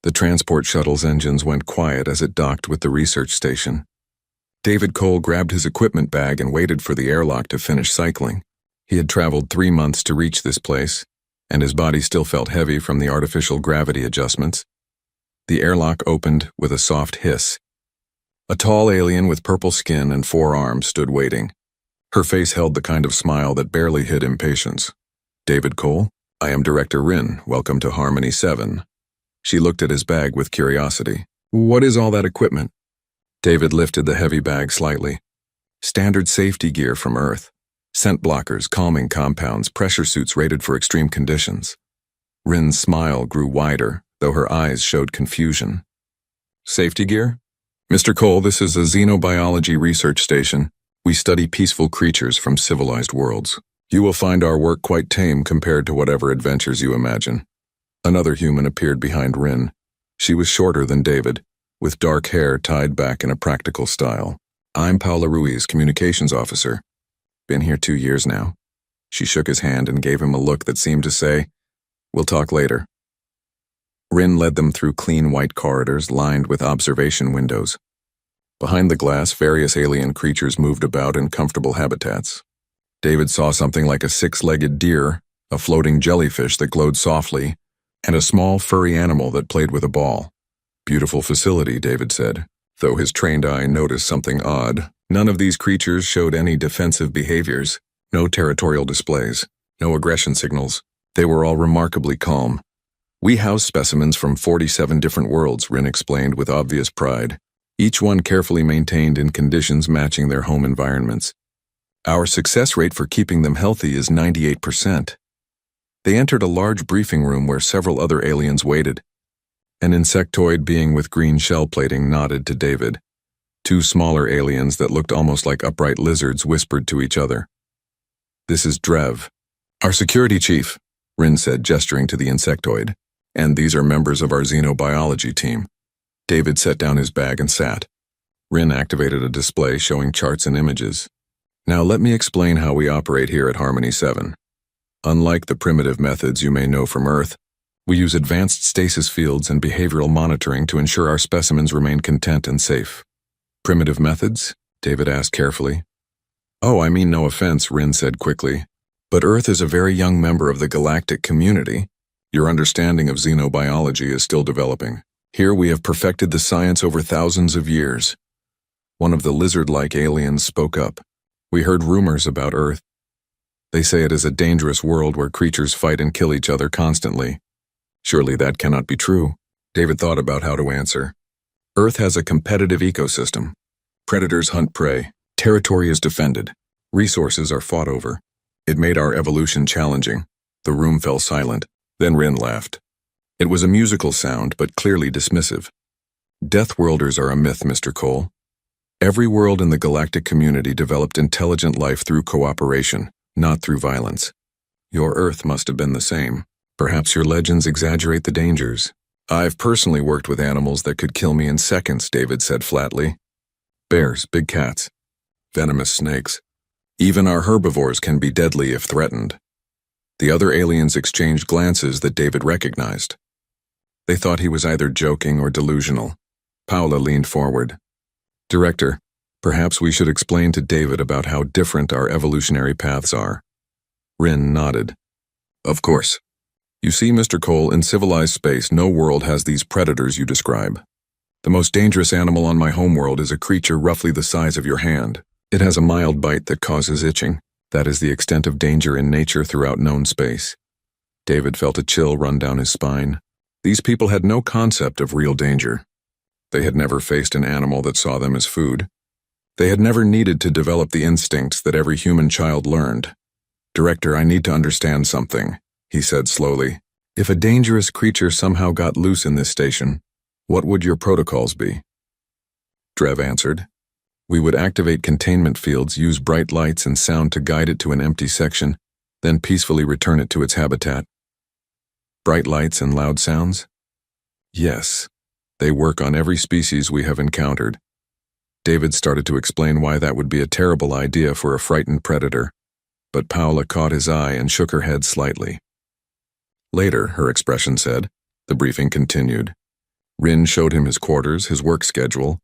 The transport shuttle's engines went quiet as it docked with the research station. David Cole grabbed his equipment bag and waited for the airlock to finish cycling. He had traveled 3 months to reach this place, and his body still felt heavy from the artificial gravity adjustments. The airlock opened with a soft hiss. A tall alien with purple skin and 4 arms stood waiting. Her face held the kind of smile that barely hid impatience. "David Cole, I am Director Rin. Welcome to Harmony 7. She looked at his bag with curiosity. "What is all that equipment?" David lifted the heavy bag slightly. "Standard safety gear from Earth. Scent blockers, calming compounds, pressure suits rated for extreme conditions." Rin's smile grew wider, though her eyes showed confusion. "Safety gear? Mr. Cole, this is a xenobiology research station. We study peaceful creatures from civilized worlds. You will find our work quite tame compared to whatever adventures you imagine." Another human appeared behind Rin. She was shorter than David, with dark hair tied back in a practical style. "I'm Paula Ruiz, communications officer. Been here 2 years now." She shook his hand and gave him a look that seemed to say, "We'll talk later." Rin led them through clean white corridors lined with observation windows. Behind the glass, various alien creatures moved about in comfortable habitats. David saw something like a 6-legged deer, a floating jellyfish that glowed softly, and a small furry animal that played with a ball. "Beautiful facility," David said, though his trained eye noticed something odd. None of these creatures showed any defensive behaviors, no territorial displays, no aggression signals. They were all remarkably calm. "We house specimens from 47 different worlds," Rin explained with obvious pride, each one carefully maintained in conditions matching their home environments. "Our success rate for keeping them healthy is 98%. They entered a large briefing room where several other aliens waited. An insectoid being with green shell plating nodded to David. 2 smaller aliens that looked almost like upright lizards whispered to each other. "This is Drev, our security chief," Rin said, gesturing to the insectoid. "And these are members of our xenobiology team." David set down his bag and sat. Rin activated a display showing charts and images. "Now let me explain how we operate here at Harmony 7. Unlike the primitive methods you may know from Earth, we use advanced stasis fields and behavioral monitoring to ensure our specimens remain content and safe." "Primitive methods?" David asked carefully. "Oh, I mean no offense," Rin said quickly. "But Earth is a very young member of the galactic community. Your understanding of xenobiology is still developing. Here we have perfected the science over thousands of years." One of the lizard-like aliens spoke up. "We heard rumors about Earth. They say it is a dangerous world where creatures fight and kill each other constantly. Surely that cannot be true." David thought about how to answer. "Earth has a competitive ecosystem. Predators hunt prey. Territory is defended. Resources are fought over. It made our evolution challenging." The room fell silent. Then Rin laughed. It was a musical sound, but clearly dismissive. "Deathworlders are a myth, Mr. Cole. Every world in the galactic community developed intelligent life through cooperation, not through violence. Your Earth must have been the same. Perhaps your legends exaggerate the dangers." "I've personally worked with animals that could kill me in seconds," David said flatly. "Bears, big cats, venomous snakes. Even our herbivores can be deadly if threatened." The other aliens exchanged glances that David recognized. They thought he was either joking or delusional. Paula leaned forward. "Director, perhaps we should explain to David about how different our evolutionary paths are." Rin nodded. "Of course. You see, Mr. Cole, in civilized space, no world has these predators you describe. The most dangerous animal on my homeworld is a creature roughly the size of your hand. It has a mild bite that causes itching. That is the extent of danger in nature throughout known space." David felt a chill run down his spine. These people had no concept of real danger. They had never faced an animal that saw them as food. They had never needed to develop the instincts that every human child learned. "Director, I need to understand something," he said slowly. "If a dangerous creature somehow got loose in this station, what would your protocols be?" Drev answered. "We would activate containment fields, use bright lights and sound to guide it to an empty section, then peacefully return it to its habitat." "Bright lights and loud sounds?" "Yes. They work on every species we have encountered." David started to explain why that would be a terrible idea for a frightened predator, but Paula caught his eye and shook her head slightly. "Later," her expression said. The briefing continued. Rin showed him his quarters, his work schedule,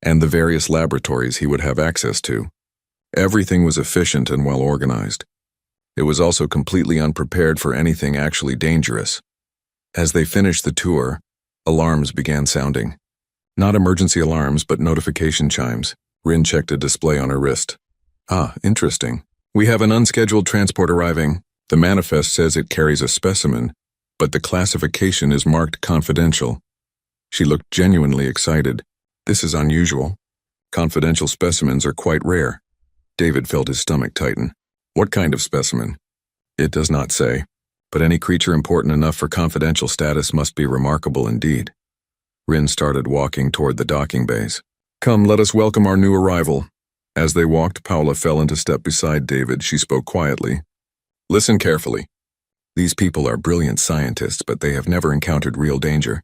and the various laboratories he would have access to. Everything was efficient and well organized. It was also completely unprepared for anything actually dangerous. As they finished the tour, alarms began sounding. Not emergency alarms, but notification chimes. Rin checked a display on her wrist. Ah, interesting. We have an unscheduled transport arriving. The manifest says it carries a specimen, but the classification is marked confidential. She looked genuinely excited. This is unusual. Confidential specimens are quite rare. David felt his stomach tighten. What kind of specimen? It does not say, but any creature important enough for confidential status must be remarkable indeed. Rin started walking toward the docking bays. Come, let us welcome our new arrival. As they walked, Paula fell into step beside David. She spoke quietly. Listen carefully. These people are brilliant scientists, but they have never encountered real danger.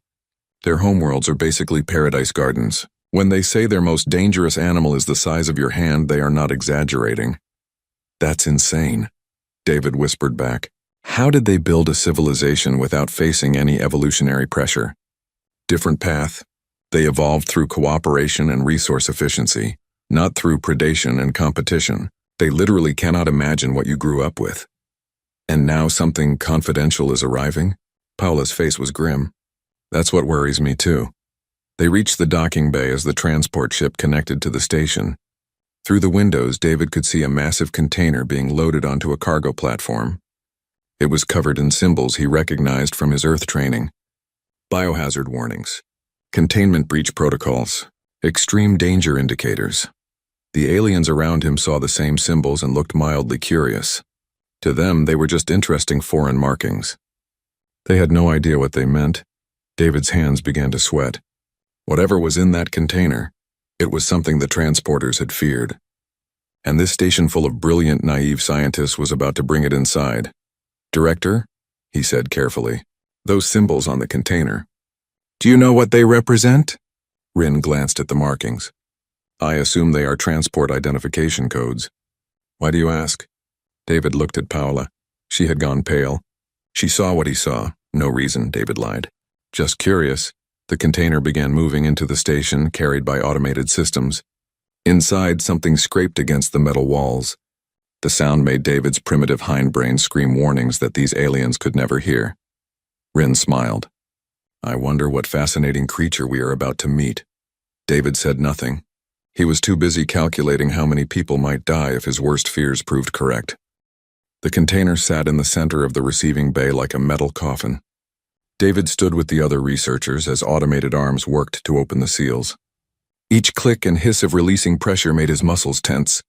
Their homeworlds are basically paradise gardens. When they say their most dangerous animal is the size of your hand, they are not exaggerating. That's insane, David whispered back. How did they build a civilization without facing any evolutionary pressure? Different path. They evolved through cooperation and resource efficiency, not through predation and competition. They literally cannot imagine what you grew up with. And now something confidential is arriving? Paula's face was grim. That's what worries me too. They reached the docking bay as the transport ship connected to the station. Through the windows, David could see a massive container being loaded onto a cargo platform. It was covered in symbols he recognized from his Earth training. Biohazard warnings, containment breach protocols, extreme danger indicators. The aliens around him saw the same symbols and looked mildly curious. To them, they were just interesting foreign markings. They had no idea what they meant. David's hands began to sweat. Whatever was in that container, it was something the transporters had feared. And this station full of brilliant, naive scientists was about to bring it inside. Director, he said carefully, those symbols on the container. Do you know what they represent? Rin glanced at the markings. I assume they are transport identification codes. Why do you ask? David looked at Paula. She had gone pale. She saw what he saw. No reason, David lied. Just curious. The container began moving into the station, carried by automated systems. Inside, something scraped against the metal walls. The sound made David's primitive hindbrain scream warnings that these aliens could never hear. Rin smiled. I wonder what fascinating creature we are about to meet. David said nothing. He was too busy calculating how many people might die if his worst fears proved correct. The container sat in the center of the receiving bay like a metal coffin. David stood with the other researchers as automated arms worked to open the seals. Each click and hiss of releasing pressure made his muscles tense.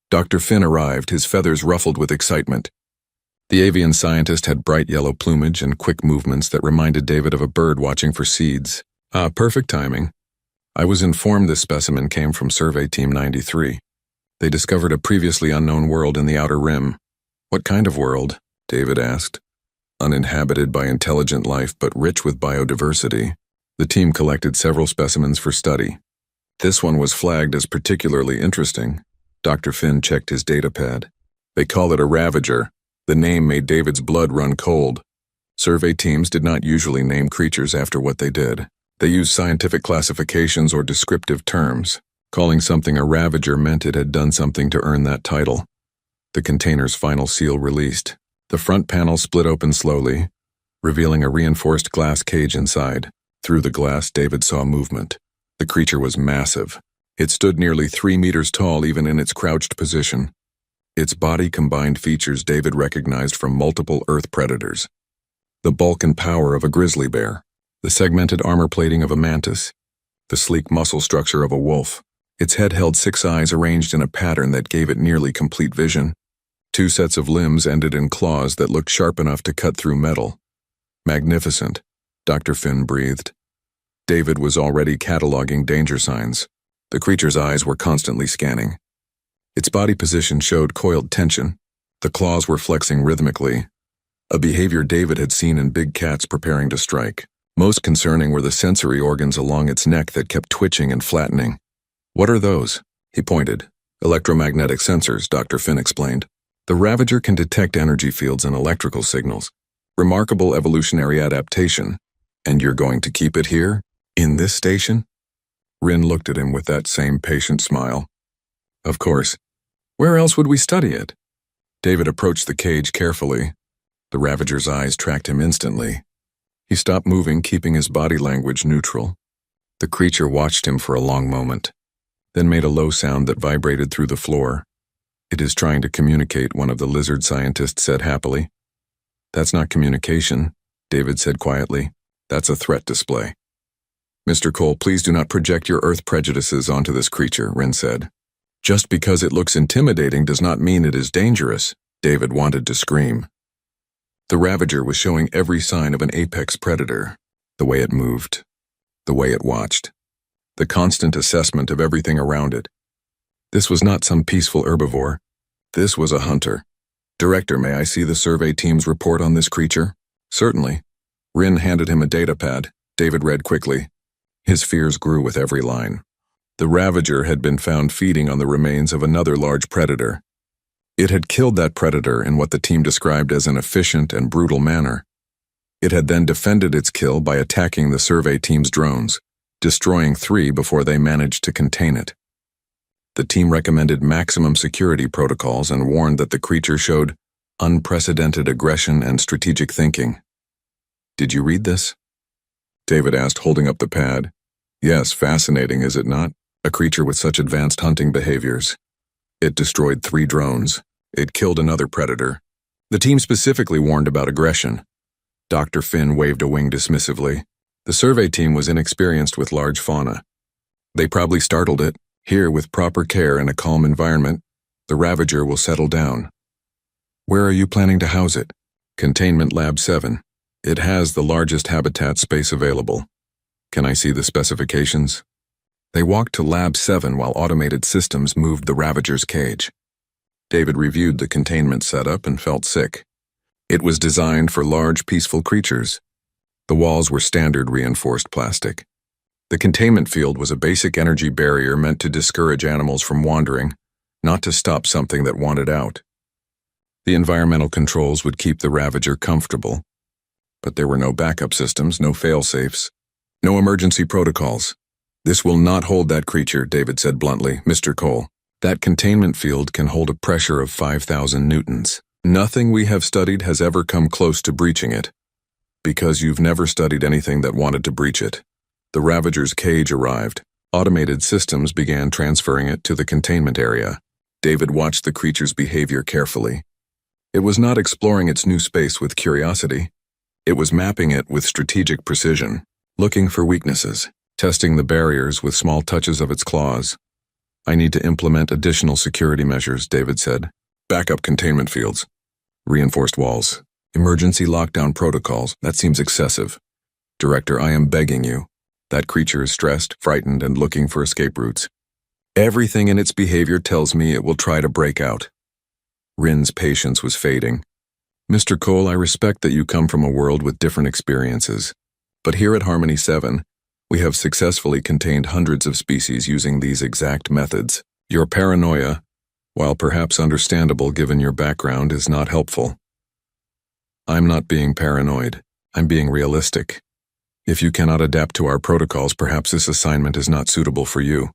Dr. Finn arrived, his feathers ruffled with excitement. The avian scientist had bright yellow plumage and quick movements that reminded David of a bird watching for seeds. Perfect timing. I was informed this specimen came from Survey Team 93. They discovered a previously unknown world in the outer rim. What kind of world? David asked. Uninhabited by intelligent life but rich with biodiversity. The team collected several specimens for study. This one was flagged as particularly interesting. Dr. Finn checked his datapad. They call it a ravager. The name made David's blood run cold. Survey teams did not usually name creatures after what they did. They used scientific classifications or descriptive terms. Calling something a ravager meant it had done something to earn that title. The container's final seal released. The front panel split open slowly, revealing a reinforced glass cage inside. Through the glass, David saw movement. The creature was massive. It stood nearly 3 meters tall even in its crouched position. Its body combined features David recognized from multiple Earth predators. The bulk and power of a grizzly bear, the segmented armor plating of a mantis, the sleek muscle structure of a wolf. Its head held 6 eyes arranged in a pattern that gave it nearly complete vision. 2 sets of limbs ended in claws that looked sharp enough to cut through metal. Magnificent, Dr. Finn breathed. David was already cataloging danger signs. The creature's eyes were constantly scanning. Its body position showed coiled tension. The claws were flexing rhythmically, a behavior David had seen in big cats preparing to strike. Most concerning were the sensory organs along its neck that kept twitching and flattening. What are those? He pointed. Electromagnetic sensors, Dr. Finn explained. The Ravager can detect energy fields and electrical signals. Remarkable evolutionary adaptation. And you're going to keep it here? In this station? Rin looked at him with that same patient smile. Of course. Where else would we study it? David approached the cage carefully. The Ravager's eyes tracked him instantly. He stopped moving, keeping his body language neutral. The creature watched him for a long moment, then made a low sound that vibrated through the floor. It is trying to communicate, one of the lizard scientists said happily. That's not communication, David said quietly. That's a threat display. Mr. Cole, please do not project your Earth prejudices onto this creature, Rin said. Just because it looks intimidating does not mean it is dangerous, David wanted to scream. The Ravager was showing every sign of an apex predator. The way it moved, the way it watched, the constant assessment of everything around it. This was not some peaceful herbivore. This was a hunter. Director, may I see the survey team's report on this creature? Certainly. Rin handed him a data pad. David read quickly. His fears grew with every line. The Ravager had been found feeding on the remains of another large predator. It had killed that predator in what the team described as an efficient and brutal manner. It had then defended its kill by attacking the survey team's drones, destroying 3 before they managed to contain it. The team recommended maximum security protocols and warned that the creature showed unprecedented aggression and strategic thinking. Did you read this? David asked, holding up the pad. Yes, fascinating, is it not? A creature with such advanced hunting behaviors. It destroyed 3 drones. It killed another predator. The team specifically warned about aggression. Dr. Finn waved a wing dismissively. The survey team was inexperienced with large fauna. They probably startled it. Here, with proper care and a calm environment, the Ravager will settle down. Where are you planning to house it? Containment Lab 7. It has the largest habitat space available. Can I see the specifications? They walked to Lab 7 while automated systems moved the Ravager's cage. David reviewed the containment setup and felt sick. It was designed for large, peaceful creatures. The walls were standard reinforced plastic. The containment field was a basic energy barrier meant to discourage animals from wandering, not to stop something that wanted out. The environmental controls would keep the Ravager comfortable. But there were no backup systems, no fail-safes, no emergency protocols. This will not hold that creature, David said bluntly. Mr. Cole, that containment field can hold a pressure of 5,000 newtons. Nothing we have studied has ever come close to breaching it. Because you've never studied anything that wanted to breach it. The Ravager's cage arrived. Automated systems began transferring it to the containment area. David watched the creature's behavior carefully. It was not exploring its new space with curiosity. It was mapping it with strategic precision, looking for weaknesses, testing the barriers with small touches of its claws. I need to implement additional security measures, David said. Backup containment fields, reinforced walls, emergency lockdown protocols. That seems excessive. Director, I am begging you. That creature is stressed, frightened, and looking for escape routes. Everything in its behavior tells me it will try to break out. Rin's patience was fading. Mr. Cole, I respect that you come from a world with different experiences. But here at Harmony 7, we have successfully contained hundreds of species using these exact methods. Your paranoia, while perhaps understandable given your background, is not helpful. I'm not being paranoid. I'm being realistic. If you cannot adapt to our protocols, perhaps this assignment is not suitable for you.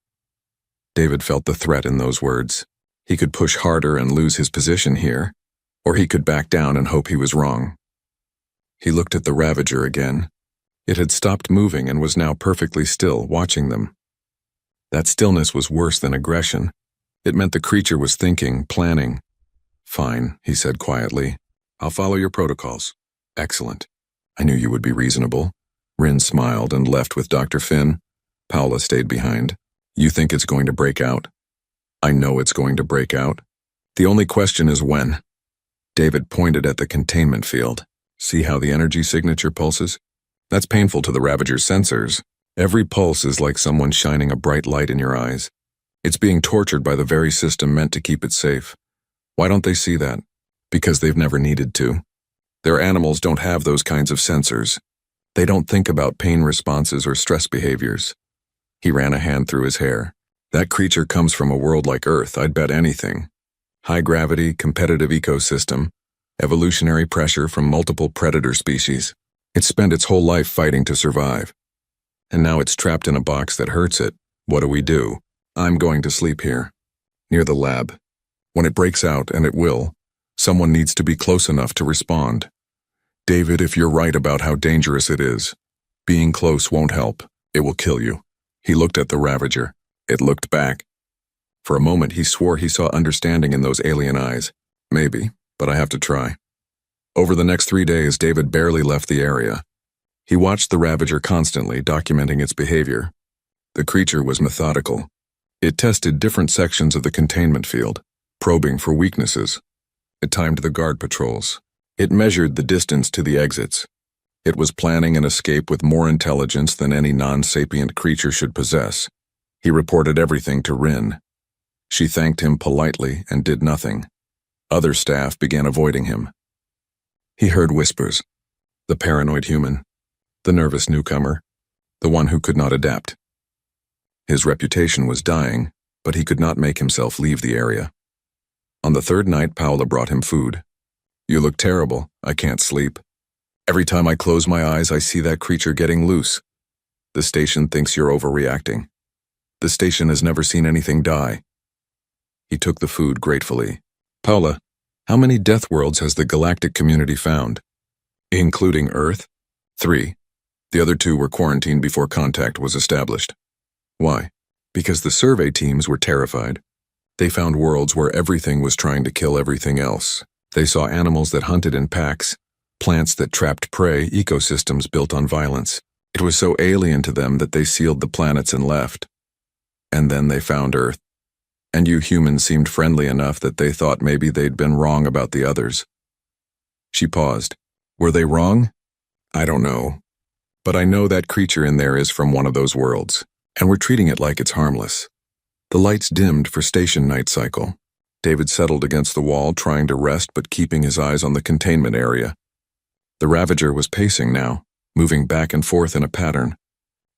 David felt the threat in those words. He could push harder and lose his position here, or he could back down and hope he was wrong. He looked at the Ravager again. It had stopped moving and was now perfectly still, watching them. That stillness was worse than aggression. It meant the creature was thinking, planning. Fine, he said quietly. I'll follow your protocols. Excellent. I knew you would be reasonable. Rin smiled and left with Dr. Finn. Paula stayed behind. You think it's going to break out? I know it's going to break out. The only question is when. David pointed at the containment field. See how the energy signature pulses? That's painful to the Ravager's sensors. Every pulse is like someone shining a bright light in your eyes. It's being tortured by the very system meant to keep it safe. Why don't they see that? Because they've never needed to. Their animals don't have those kinds of sensors. They don't think about pain responses or stress behaviors. He ran a hand through his hair. That creature comes from a world like Earth, I'd bet anything. High gravity, competitive ecosystem, evolutionary pressure from multiple predator species. It spent its whole life fighting to survive. and now it's trapped in a box that hurts it. What do we do? I'm going to sleep here, near the lab. When it breaks out, and it will, someone needs to be close enough to respond. David, if you're right about how dangerous it is, being close won't help. It will kill you. He looked at the Ravager. It looked back. For a moment, he swore he saw understanding in those alien eyes. Maybe, but I have to try. Over the next 3 days, David barely left the area. He watched the Ravager constantly, documenting its behavior. The creature was methodical. It tested different sections of the containment field, probing for weaknesses. It timed the guard patrols. It measured the distance to the exits. It was planning an escape with more intelligence than any non-sapient creature should possess. He reported everything to Rin. She thanked him politely and did nothing. Other staff began avoiding him. He heard whispers. The paranoid human. The nervous newcomer. The one who could not adapt. His reputation was dying, but he could not make himself leave the area. On the third night, Paola brought him food. You look terrible. I can't sleep. Every time I close my eyes, I see that creature getting loose. The station thinks you're overreacting. The station has never seen anything die. He took the food gratefully. Paola, how many death worlds has the galactic community found? Including Earth? 3. The other 2 were quarantined before contact was established. Why? Because the survey teams were terrified. They found worlds where everything was trying to kill everything else. They saw animals that hunted in packs, plants that trapped prey, ecosystems built on violence. It was so alien to them that they sealed the planets and left. And then they found Earth. And you humans seemed friendly enough that they thought maybe they'd been wrong about the others. She paused. Were they wrong? I don't know. But I know that creature in there is from one of those worlds, and we're treating it like it's harmless. The lights dimmed for station night cycle. David settled against the wall, trying to rest but keeping his eyes on the containment area. The Ravager was pacing now, moving back and forth in a pattern.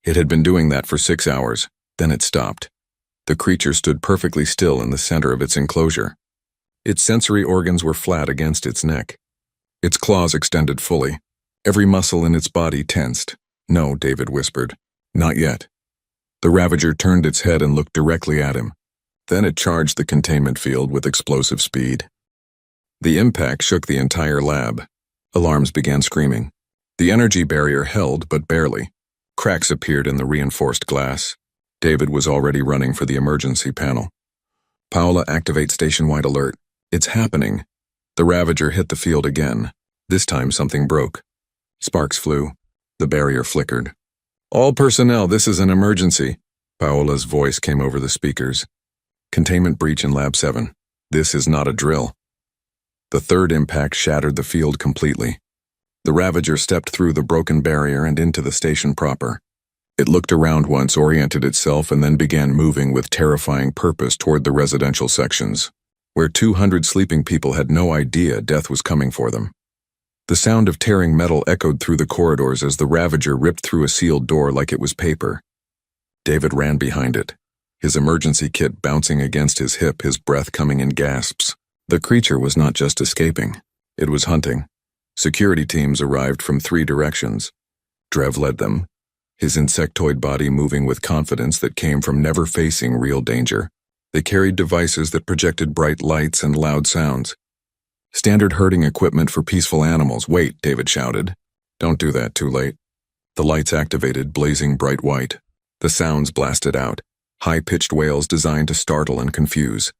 It had been doing that for 6 hours, then it stopped. The creature stood perfectly still in the center of its enclosure. Its sensory organs were flat against its neck. Its claws extended fully. Every muscle in its body tensed. No, David whispered. Not yet. The Ravager turned its head and looked directly at him. Then it charged the containment field with explosive speed. The impact shook the entire lab. Alarms began screaming. The energy barrier held, but barely. Cracks appeared in the reinforced glass. David was already running for the emergency panel. Paola, activate station-wide alert. It's happening. The Ravager hit the field again. This time something broke. Sparks flew. The barrier flickered. All personnel, this is an emergency. Paola's voice came over the speakers. Containment breach in Lab 7. This is not a drill. The third impact shattered the field completely. The Ravager stepped through the broken barrier and into the station proper. It looked around once, oriented itself, and then began moving with terrifying purpose toward the residential sections, where 200 sleeping people had no idea death was coming for them. The sound of tearing metal echoed through the corridors as the Ravager ripped through a sealed door like it was paper. David ran behind it, his emergency kit bouncing against his hip, his breath coming in gasps. The creature was not just escaping. It was hunting. Security teams arrived from 3 directions. Drev led them, his insectoid body moving with confidence that came from never facing real danger. They carried devices that projected bright lights and loud sounds. Standard herding equipment for peaceful animals. Wait, David shouted. Don't do that, too late. The lights activated, blazing bright white. The sounds blasted out, high-pitched wails designed to startle and confuse.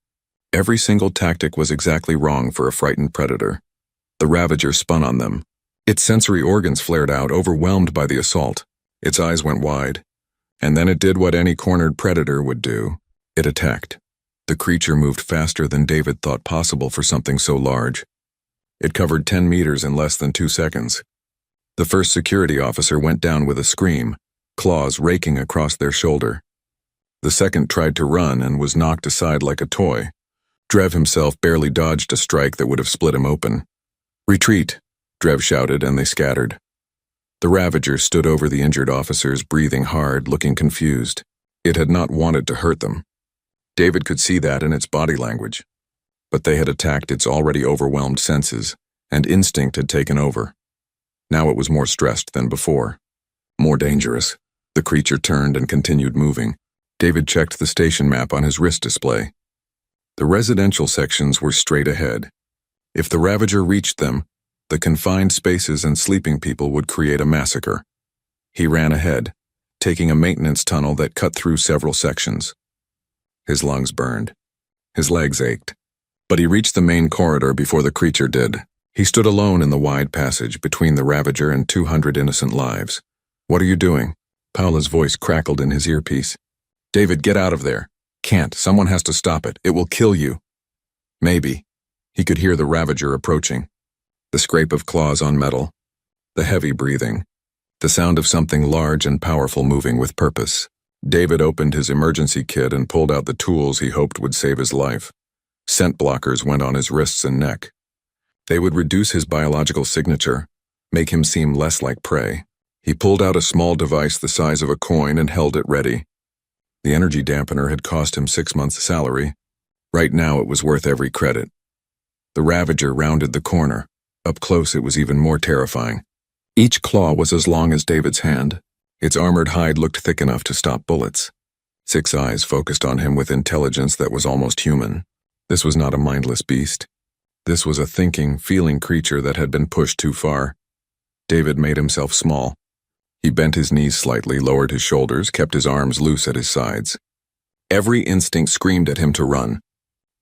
Every single tactic was exactly wrong for a frightened predator. The Ravager spun on them. Its sensory organs flared out, overwhelmed by the assault. Its eyes went wide. And then it did what any cornered predator would do. It attacked. The creature moved faster than David thought possible for something so large. It covered 10 meters in less than 2 seconds. The first security officer went down with a scream, claws raking across their shoulder. The second tried to run and was knocked aside like a toy. Drev himself barely dodged a strike that would have split him open. Retreat, Drev shouted, and they scattered. The Ravager stood over the injured officers, breathing hard, looking confused. It had not wanted to hurt them. David could see that in its body language. But they had attacked its already overwhelmed senses, and instinct had taken over. Now it was more stressed than before. More dangerous. The creature turned and continued moving. David checked the station map on his wrist display. The residential sections were straight ahead. If the Ravager reached them, the confined spaces and sleeping people would create a massacre. He ran ahead, taking a maintenance tunnel that cut through several sections. His lungs burned. His legs ached. But he reached the main corridor before the creature did. He stood alone in the wide passage between the Ravager and 200 innocent lives. "What are you doing?" Paula's voice crackled in his earpiece. "David, get out of there." "Can't. Someone has to stop it. It will kill you." "Maybe." He could hear the Ravager approaching. The scrape of claws on metal. The heavy breathing. The sound of something large and powerful moving with purpose. David opened his emergency kit and pulled out the tools he hoped would save his life. Scent blockers went on his wrists and neck. They would reduce his biological signature, make him seem less like prey. He pulled out a small device the size of a coin and held it ready. The energy dampener had cost him 6 months' salary. Right now it was worth every credit. The Ravager rounded the corner. Up close it was even more terrifying. Each claw was as long as David's hand. Its armored hide looked thick enough to stop bullets. 6 eyes focused on him with intelligence that was almost human. This was not a mindless beast. This was a thinking, feeling creature that had been pushed too far. David made himself small. He bent his knees slightly, lowered his shoulders, kept his arms loose at his sides. Every instinct screamed at him to run.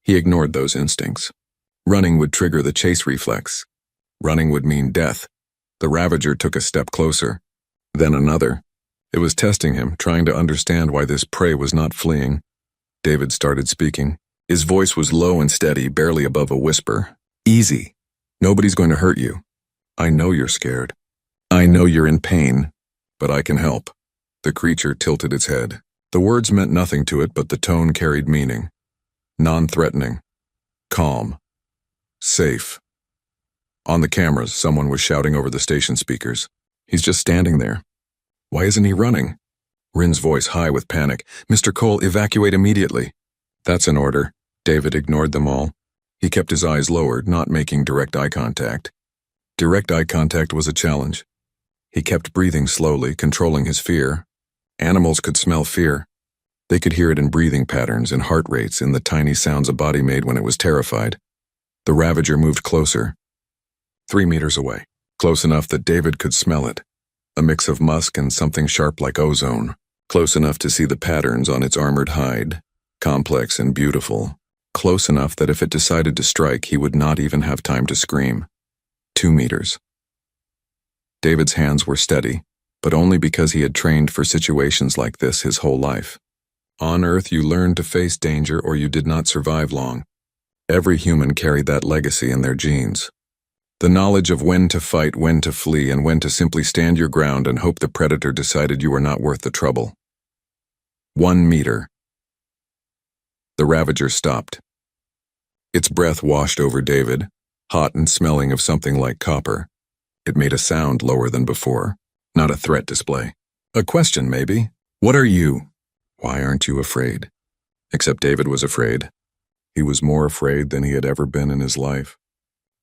He ignored those instincts. Running would trigger the chase reflex. Running would mean death. The Ravager took a step closer, then another. It was testing him, trying to understand why this prey was not fleeing. David started speaking. His voice was low and steady, barely above a whisper. "Easy. Nobody's going to hurt you. I know you're scared. I know you're in pain, but I can help." The creature tilted its head. The words meant nothing to it, but the tone carried meaning. Non-threatening. Calm. Safe. On the cameras, someone was shouting over the station speakers. "He's just standing there. Why isn't he running?" Rin's voice high with panic. "Mr. Cole, evacuate immediately." "That's an order." David ignored them all. He kept his eyes lowered, not making direct eye contact. Direct eye contact was a challenge. He kept breathing slowly, controlling his fear. Animals could smell fear. They could hear it in breathing patterns and heart rates, in the tiny sounds a body made when it was terrified. The Ravager moved closer. 3 meters away. Close enough that David could smell it. A mix of musk and something sharp like ozone. Close enough to see the patterns on its armored hide. Complex and beautiful. Close enough that if it decided to strike, he would not even have time to scream. 2 meters. David's hands were steady, but only because he had trained for situations like this his whole life. On Earth, you learned to face danger or you did not survive long. Every human carried that legacy in their genes. The knowledge of when to fight, when to flee, and when to simply stand your ground and hope the predator decided you were not worth the trouble. 1 meter. The Ravager stopped. Its breath washed over David, hot and smelling of something like copper. It made a sound lower than before, not a threat display. A question, maybe. What are you? Why aren't you afraid? Except David was afraid. He was more afraid than he had ever been in his life.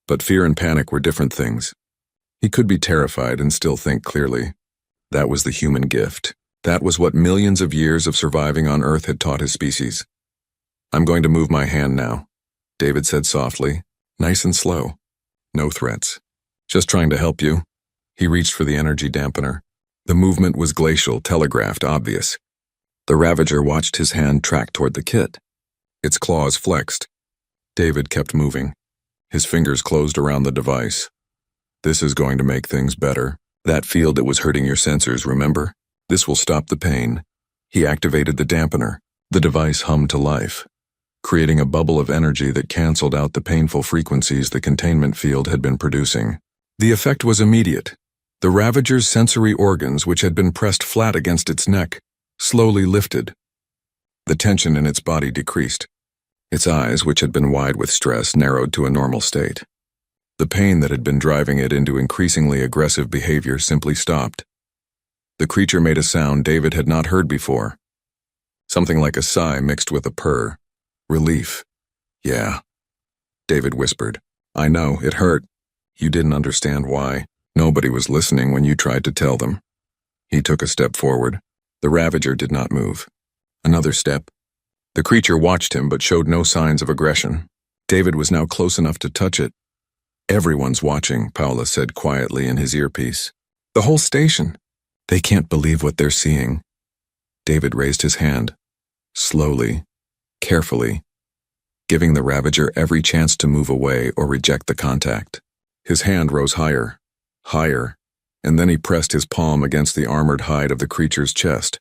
But fear and panic were different things. He could be terrified and still think clearly. That was the human gift. That was what millions of years of surviving on Earth had taught his species. "I'm going to move my hand now," David said softly, nice and slow. "No threats. Just trying to help you." He reached for the energy dampener. The movement was glacial, telegraphed, obvious. The Ravager watched his hand track toward the kit. Its claws flexed. David kept moving. His fingers closed around the device. "This is going to make things better. That field that was hurting your sensors, remember? This will stop the pain." He activated the dampener. The device hummed to life, creating a bubble of energy that canceled out the painful frequencies the containment field had been producing. The effect was immediate. The Ravager's sensory organs, which had been pressed flat against its neck, slowly lifted. The tension in its body decreased. Its eyes, which had been wide with stress, narrowed to a normal state. The pain that had been driving it into increasingly aggressive behavior simply stopped. The creature made a sound David had not heard before. Something like a sigh mixed with a purr. Relief. "Yeah," David whispered. "I know, it hurt. You didn't understand why. Nobody was listening when you tried to tell them." He took a step forward. The Ravager did not move. Another step. The creature watched him but showed no signs of aggression. David was now close enough to touch it. "Everyone's watching," Paula said quietly in his earpiece. "The whole station. They can't believe what they're seeing." David raised his hand. Slowly, carefully, giving the Ravager every chance to move away or reject the contact. His hand rose higher, higher, and then he pressed his palm against the armored hide of the creature's chest.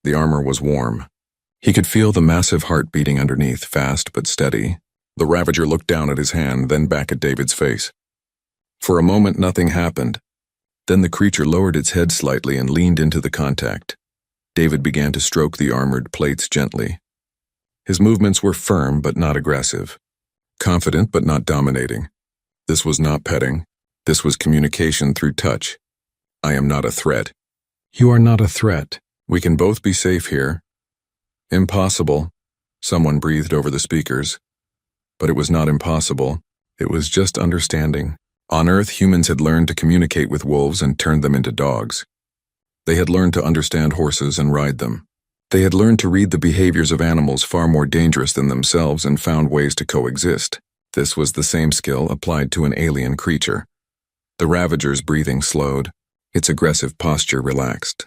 The armor was warm. He could feel the massive heart beating underneath, fast but steady. The Ravager looked down at his hand, then back at David's face. For a moment, nothing happened. Then the creature lowered its head slightly and leaned into the contact. David began to stroke the armored plates gently. His movements were firm but not aggressive, confident but not dominating. This was not petting. This was communication through touch. "I am not a threat." "You are not a threat. We can both be safe here." "Impossible," someone breathed over the speakers. But it was not impossible. It was just understanding. On Earth, humans had learned to communicate with wolves and turned them into dogs. They had learned to understand horses and ride them. They had learned to read the behaviors of animals far more dangerous than themselves and found ways to coexist. This was the same skill applied to an alien creature. The Ravager's breathing slowed. Its aggressive posture relaxed.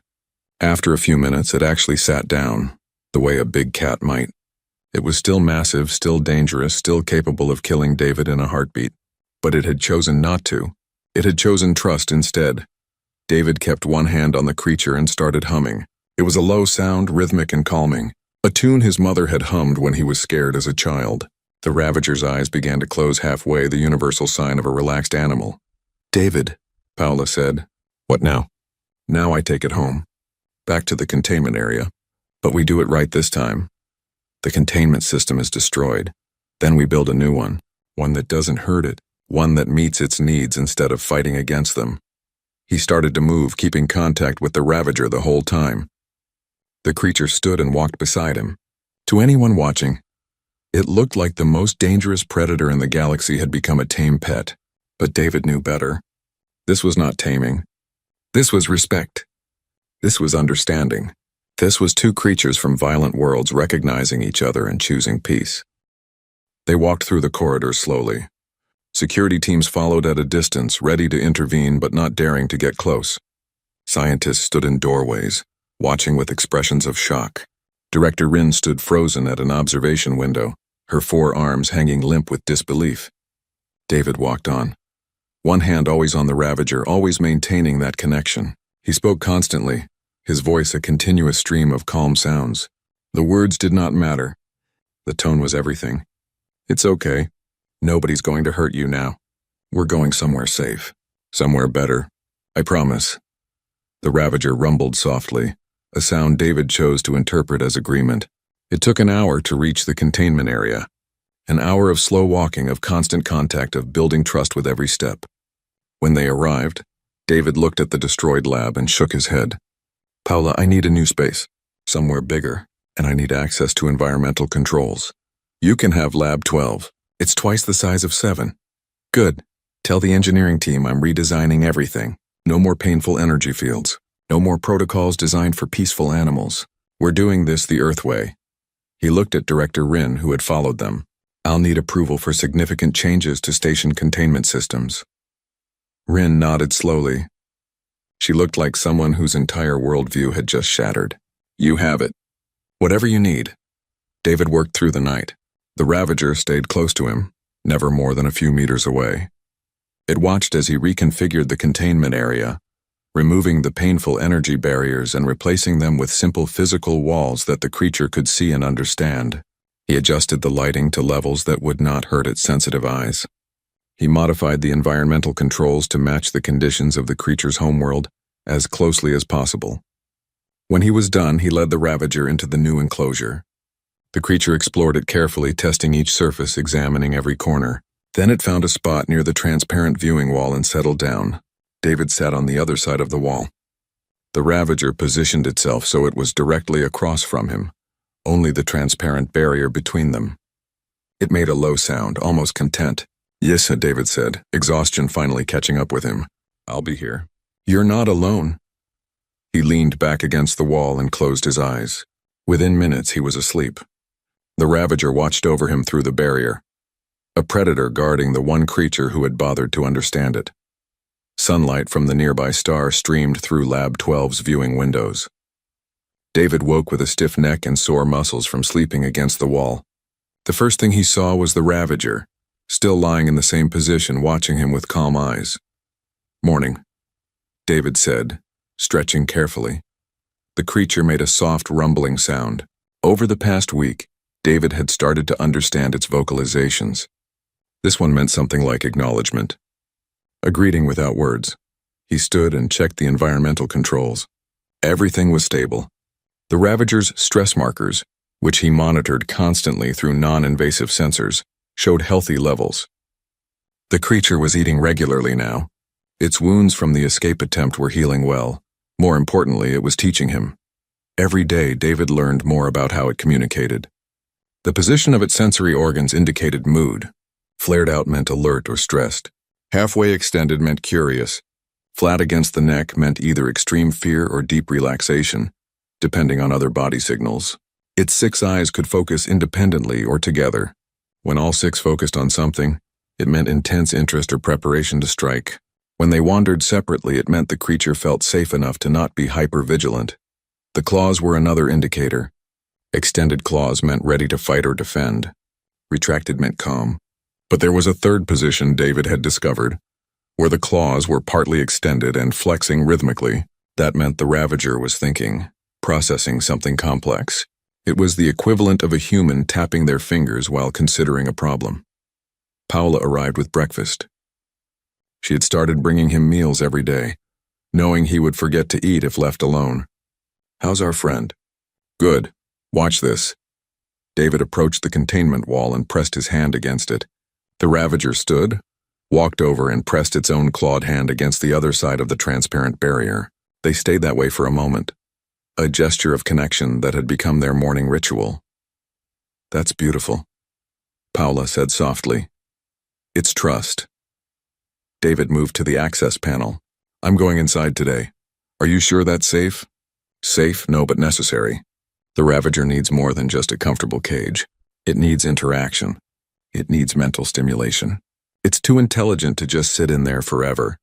After a few minutes, it actually sat down, the way a big cat might. It was still massive, still dangerous, still capable of killing David in a heartbeat. But it had chosen not to. It had chosen trust instead. David kept one hand on the creature and started humming. It was a low sound, rhythmic and calming, a tune his mother had hummed when he was scared as a child. The Ravager's eyes began to close halfway, the universal sign of a relaxed animal. "David," Paula said. "What now?" "Now I take it home. Back to the containment area. But we do it right this time. The containment system is destroyed. Then we build a new one that doesn't hurt it, one that meets its needs instead of fighting against them." He started to move, keeping contact with the Ravager the whole time. The creature stood and walked beside him. To anyone watching, it looked like the most dangerous predator in the galaxy had become a tame pet. But David knew better. This was not taming. This was respect. This was understanding. This was two creatures from violent worlds recognizing each other and choosing peace. They walked through the corridor slowly. Security teams followed at a distance, ready to intervene but not daring to get close. Scientists stood in doorways, watching with expressions of shock. Director Rin stood frozen at an observation window, her forearms hanging limp with disbelief. David walked on. One hand always on the Ravager, always maintaining that connection. He spoke constantly, his voice a continuous stream of calm sounds. The words did not matter. The tone was everything. "It's okay. Nobody's going to hurt you now. We're going somewhere safe. Somewhere better. I promise." The Ravager rumbled softly, a sound David chose to interpret as agreement. It took an hour to reach the containment area. An hour of slow walking, of constant contact, of building trust with every step. When they arrived, David looked at the destroyed lab and shook his head. "Paula, I need a new space. Somewhere bigger, and I need access to environmental controls. You can have Lab 12. It's twice the size of 7. "Good. Tell the engineering team I'm redesigning everything. No more painful energy fields. No more protocols designed for peaceful animals. We're doing this the Earth way." He looked at Director Rin, who had followed them. "I'll need approval for significant changes to station containment systems." Rin nodded slowly. She looked like someone whose entire worldview had just shattered. "You have it. Whatever you need." David worked through the night. The Ravager stayed close to him, never more than a few meters away. It watched as he reconfigured the containment area, removing the painful energy barriers and replacing them with simple physical walls that the creature could see and understand. He adjusted the lighting to levels that would not hurt its sensitive eyes. He modified the environmental controls to match the conditions of the creature's homeworld as closely as possible. When he was done, he led the Ravager into the new enclosure. The creature explored it carefully, testing each surface, examining every corner. Then it found a spot near the transparent viewing wall and settled down. David sat on the other side of the wall. The Ravager positioned itself so it was directly across from him, only the transparent barrier between them. It made a low sound, almost content. "Yes," David said, exhaustion finally catching up with him. "I'll be here." "You're not alone." He leaned back against the wall and closed his eyes. Within minutes, he was asleep. The Ravager watched over him through the barrier, a predator guarding the one creature who had bothered to understand it. Sunlight from the nearby star streamed through Lab 12's viewing windows. David woke with a stiff neck and sore muscles from sleeping against the wall. The first thing he saw was the Ravager, still lying in the same position, watching him with calm eyes. "Morning," David said, stretching carefully. The creature made a soft rumbling sound. Over the past week, David had started to understand its vocalizations. This one meant something like acknowledgement. A greeting without words. He stood and checked the environmental controls. Everything was stable. The Ravager's stress markers, which he monitored constantly through non-invasive sensors, showed healthy levels. The creature was eating regularly now. Its wounds from the escape attempt were healing well. More importantly, it was teaching him. Every day, David learned more about how it communicated. The position of its sensory organs indicated mood. Flared out meant alert or stressed. Halfway extended meant curious. Flat against the neck meant either extreme fear or deep relaxation, depending on other body signals. Its 6 eyes could focus independently or together. When all 6 focused on something, it meant intense interest or preparation to strike. When they wandered separately, it meant the creature felt safe enough to not be hyper-vigilant. The claws were another indicator. Extended claws meant ready to fight or defend. Retracted meant calm. But there was a third position David had discovered, where the claws were partly extended and flexing rhythmically. That meant the Ravager was thinking, processing something complex. It was the equivalent of a human tapping their fingers while considering a problem. Paula arrived with breakfast. She had started bringing him meals every day, knowing he would forget to eat if left alone. "How's our friend?" "Good. Watch this." David approached the containment wall and pressed his hand against it. The Ravager stood, walked over and pressed its own clawed hand against the other side of the transparent barrier. They stayed that way for a moment, a gesture of connection that had become their morning ritual. "That's beautiful," Paula said softly. "It's trust." David moved to the access panel. "I'm going inside today. Are you sure that's safe?" "Safe? No, but necessary. The Ravager needs more than just a comfortable cage. It needs interaction. It needs mental stimulation. It's too intelligent to just sit in there forever."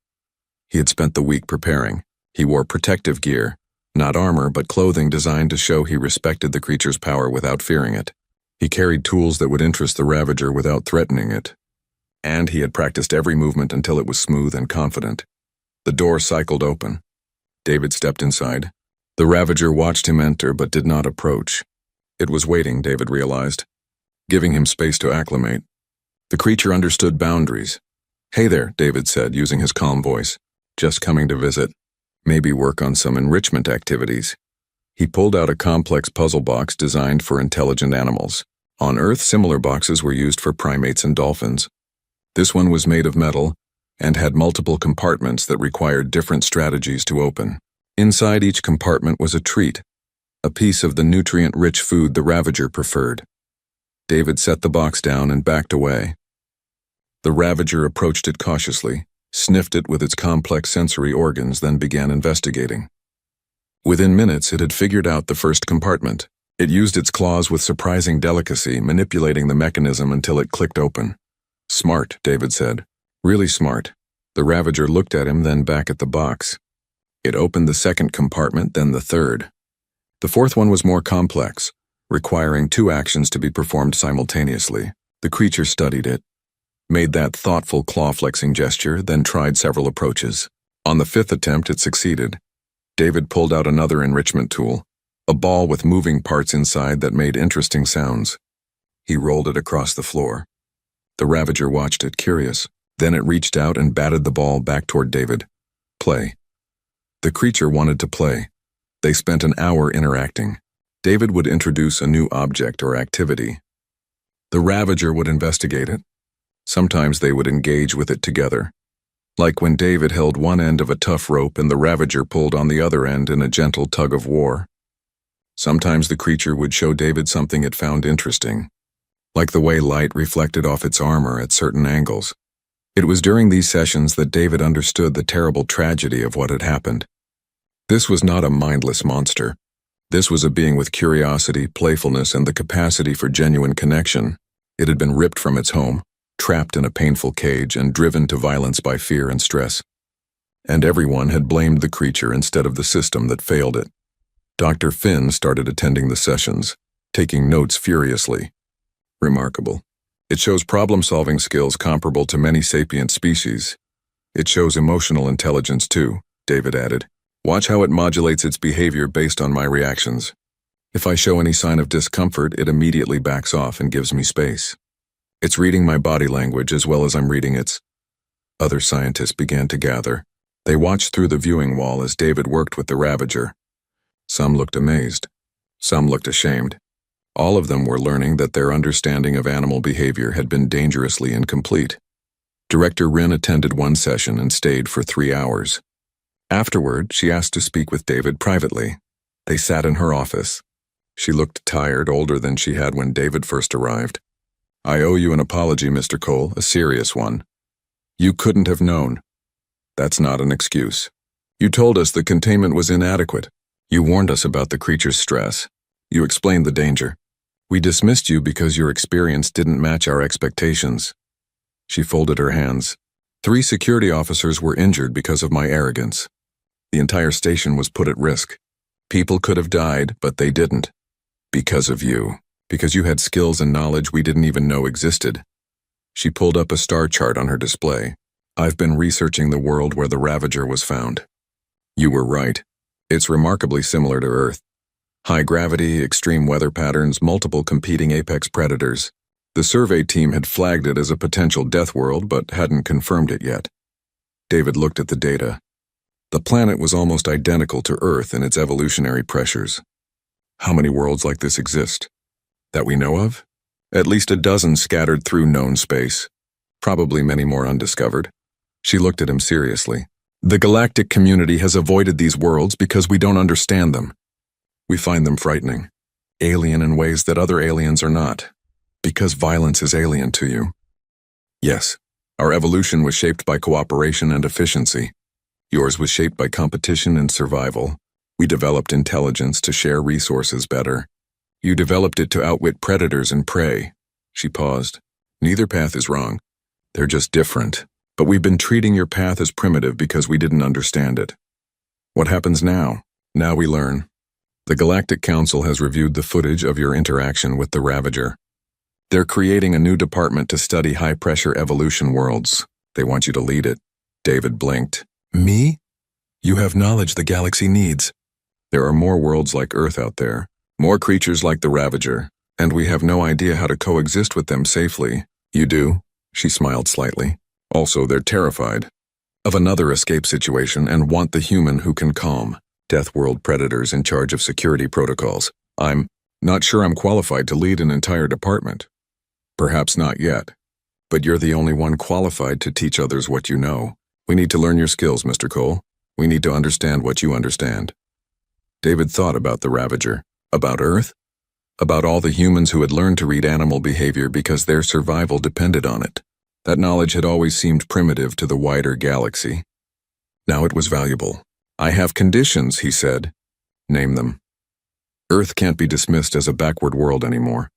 He had spent the week preparing. He wore protective gear, not armor, but clothing designed to show he respected the creature's power without fearing it. He carried tools that would interest the Ravager without threatening it. And he had practiced every movement until it was smooth and confident. The door cycled open. David stepped inside. The Ravager watched him enter but did not approach. It was waiting, David realized, giving him space to acclimate. The creature understood boundaries. "Hey there," David said, using his calm voice. "Just coming to visit. Maybe work on some enrichment activities." He pulled out a complex puzzle box designed for intelligent animals. On Earth, similar boxes were used for primates and dolphins. This one was made of metal and had multiple compartments that required different strategies to open. Inside each compartment was a treat, a piece of the nutrient-rich food the Ravager preferred. David set the box down and backed away. The Ravager approached it cautiously, sniffed it with its complex sensory organs, then began investigating. Within minutes, it had figured out the first compartment. It used its claws with surprising delicacy, manipulating the mechanism until it clicked open. "Smart," David said. "Really smart." The Ravager looked at him, then back at the box. It opened the second compartment, then the third. The fourth one was more complex, requiring 2 actions to be performed simultaneously. The creature studied it, made that thoughtful claw-flexing gesture, then tried several approaches. On the 5th attempt, it succeeded. David pulled out another enrichment tool, a ball with moving parts inside that made interesting sounds. He rolled it across the floor. The Ravager watched it, curious. Then it reached out and batted the ball back toward David. "Play." The creature wanted to play. They spent an hour interacting. David would introduce a new object or activity. The Ravager would investigate it. Sometimes they would engage with it together, like when David held one end of a tough rope and the Ravager pulled on the other end in a gentle tug of war. Sometimes the creature would show David something it found interesting, like the way light reflected off its armor at certain angles. It was during these sessions that David understood the terrible tragedy of what had happened. This was not a mindless monster. This was a being with curiosity, playfulness, and the capacity for genuine connection. It had been ripped from its home, trapped in a painful cage, and driven to violence by fear and stress. And everyone had blamed the creature instead of the system that failed it. Dr. Finn started attending the sessions, taking notes furiously. Remarkable. It shows problem-solving skills comparable to many sapient species. It shows emotional intelligence too, David added. Watch how it modulates its behavior based on my reactions. If I show any sign of discomfort, it immediately backs off and gives me space. It's reading my body language as well as I'm reading its. Other scientists began to gather. They watched through the viewing wall as David worked with the Ravager. Some looked amazed. Some looked ashamed. All of them were learning that their understanding of animal behavior had been dangerously incomplete. Director Rin attended one session and stayed for 3 hours. Afterward, she asked to speak with David privately. They sat in her office. She looked tired, older than she had when David first arrived. I owe you an apology, Mr. Cole, a serious one. You couldn't have known. That's not an excuse. You told us the containment was inadequate. You warned us about the creature's stress. You explained the danger. We dismissed you because your experience didn't match our expectations. She folded her hands. 3 security officers were injured because of my arrogance. The entire station was put at risk. People could have died, but they didn't. Because of you. Because you had skills and knowledge we didn't even know existed. She pulled up a star chart on her display. I've been researching the world where the Ravager was found. You were right. It's remarkably similar to Earth. High gravity, extreme weather patterns, multiple competing apex predators. The survey team had flagged it as a potential death world, but hadn't confirmed it yet. David looked at the data. The planet was almost identical to Earth in its evolutionary pressures. How many worlds like this exist? That we know of? At least a dozen scattered through known space. Probably many more undiscovered. She looked at him seriously. The galactic community has avoided these worlds because we don't understand them. We find them frightening. Alien in ways that other aliens are not. Because violence is alien to you. Yes, our evolution was shaped by cooperation and efficiency. Yours was shaped by competition and survival. We developed intelligence to share resources better. You developed it to outwit predators and prey. She paused. Neither path is wrong. They're just different. But we've been treating your path as primitive because we didn't understand it. What happens now? Now we learn. The Galactic Council has reviewed the footage of your interaction with the Ravager. They're creating a new department to study high-pressure evolution worlds. They want you to lead it. David blinked. Me? You have knowledge the galaxy needs. There are more worlds like Earth out there, more creatures like the Ravager, and we have no idea how to coexist with them safely. You do? She smiled slightly. Also, they're terrified of another escape situation and want the human who can calm Death World predators in charge of security protocols. I'm not sure I'm qualified to lead an entire department. Perhaps not yet. But you're the only one qualified to teach others what you know. We need to learn your skills, Mr. Cole. We need to understand what you understand. David thought about the Ravager. About Earth? About all the humans who had learned to read animal behavior because their survival depended on it. That knowledge had always seemed primitive to the wider galaxy. Now it was valuable. I have conditions, he said. Name them. Earth can't be dismissed as a backward world anymore.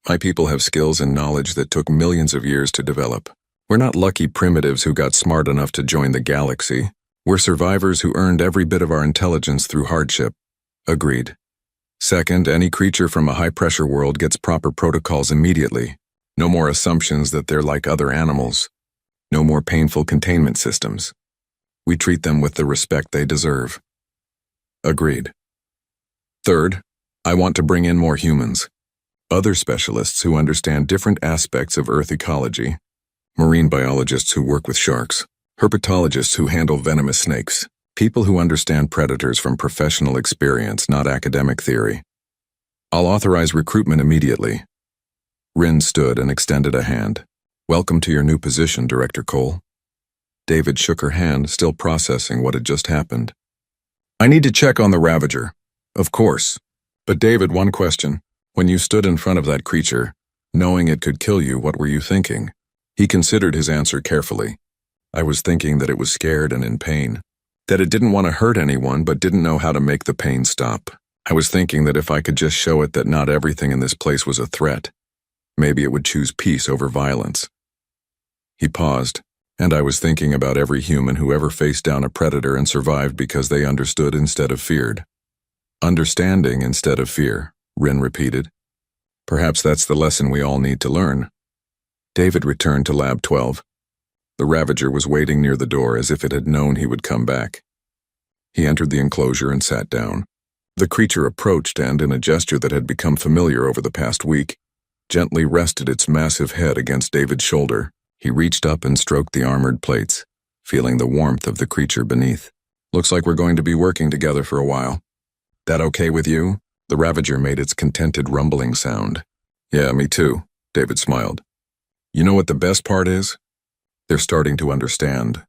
My people have skills and knowledge that took millions of years to develop. We're not lucky primitives who got smart enough to join the galaxy. We're survivors who earned every bit of our intelligence through hardship. Agreed. Second, any creature from a high-pressure world gets proper protocols immediately. No more assumptions that they're like other animals. No more painful containment systems. We treat them with the respect they deserve. Agreed. Third, I want to bring in more humans. Other specialists who understand different aspects of Earth ecology. Marine biologists who work with sharks. Herpetologists who handle venomous snakes. People who understand predators from professional experience, not academic theory. I'll authorize recruitment immediately. Rin stood and extended a hand. Welcome to your new position, Director Cole. David shook her hand, still processing what had just happened. I need to check on the Ravager. Of course. But David, one question. When you stood in front of that creature, knowing it could kill you, what were you thinking? He considered his answer carefully. I was thinking that it was scared and in pain. That it didn't want to hurt anyone but didn't know how to make the pain stop. I was thinking that if I could just show it that not everything in this place was a threat, maybe it would choose peace over violence. He paused, and I was thinking about every human who ever faced down a predator and survived because they understood instead of feared. Understanding instead of fear, Rin repeated. Perhaps that's the lesson we all need to learn. David returned to Lab 12. The Ravager was waiting near the door as if it had known he would come back. He entered the enclosure and sat down. The creature approached and, in a gesture that had become familiar over the past week, gently rested its massive head against David's shoulder. He reached up and stroked the armored plates, feeling the warmth of the creature beneath. Looks like we're going to be working together for a while. That okay with you? The Ravager made its contented rumbling sound. Yeah, me too, David smiled. You know what the best part is? They're starting to understand.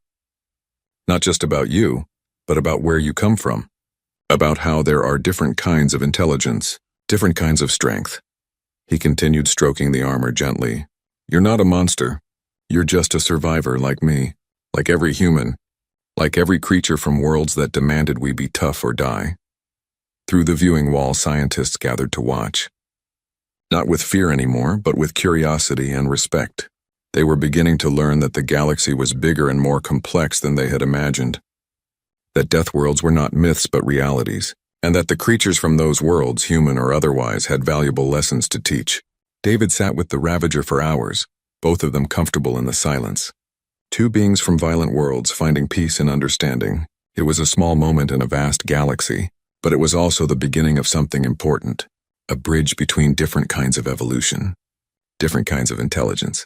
Not just about you, but about where you come from. About how there are different kinds of intelligence, different kinds of strength. He continued stroking the armor gently. You're not a monster. You're just a survivor like me, like every human, like every creature from worlds that demanded we be tough or die. Through the viewing wall, scientists gathered to watch. Not with fear anymore, but with curiosity and respect. They were beginning to learn that the galaxy was bigger and more complex than they had imagined. That Deathworlds were not myths but realities, and that the creatures from those worlds, human or otherwise, had valuable lessons to teach. David sat with the Ravager for hours, both of them comfortable in the silence. Two beings from violent worlds finding peace and understanding. It was a small moment in a vast galaxy, but it was also the beginning of something important. A bridge between different kinds of evolution, different kinds of intelligence,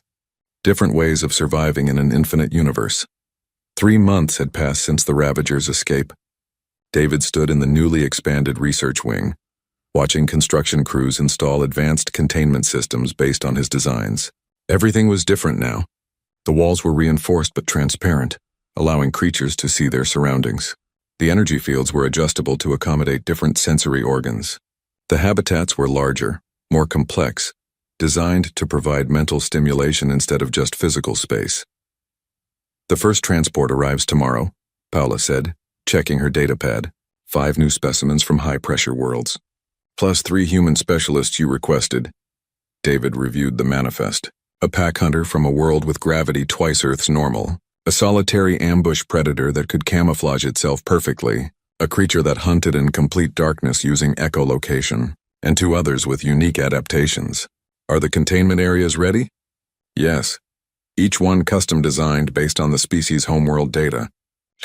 different ways of surviving in an infinite universe. 3 months had passed since the Ravager's escape. David stood in the newly expanded research wing, watching construction crews install advanced containment systems based on his designs. Everything was different now. The walls were reinforced but transparent, allowing creatures to see their surroundings. The energy fields were adjustable to accommodate different sensory organs. The habitats were larger, more complex, designed to provide mental stimulation instead of just physical space. The first transport arrives tomorrow, Paula said, checking her datapad. 5 new specimens from high-pressure worlds. Plus 3 human specialists you requested. David reviewed the manifest. A pack hunter from a world with gravity twice Earth's normal. A solitary ambush predator that could camouflage itself perfectly. A creature that hunted in complete darkness using echolocation. And 2 others with unique adaptations. Are the containment areas ready? Yes. Each one custom-designed based on the species' homeworld data.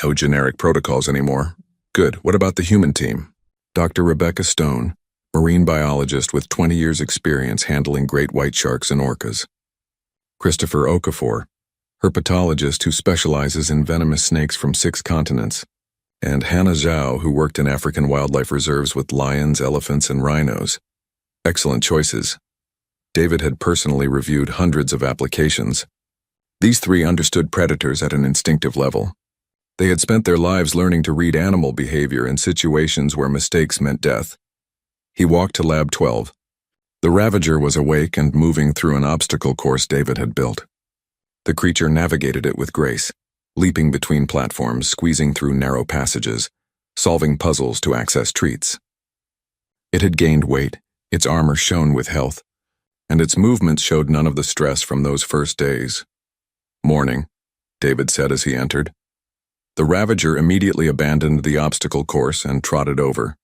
No generic protocols anymore. Good. What about the human team? Dr. Rebecca Stone, marine biologist with 20 years' experience handling great white sharks and orcas. Christopher Okafor, herpetologist who specializes in venomous snakes from 6 continents. And Hannah Zhao, who worked in African wildlife reserves with lions, elephants, and rhinos. Excellent choices. David had personally reviewed hundreds of applications. These 3 understood predators at an instinctive level. They had spent their lives learning to read animal behavior in situations where mistakes meant death. He walked to Lab 12. The Ravager was awake and moving through an obstacle course David had built. The creature navigated it with grace, leaping between platforms, squeezing through narrow passages, solving puzzles to access treats. It had gained weight, its armor shone with health, and its movements showed none of the stress from those first days. Morning, David said as he entered. The Ravager immediately abandoned the obstacle course and trotted over.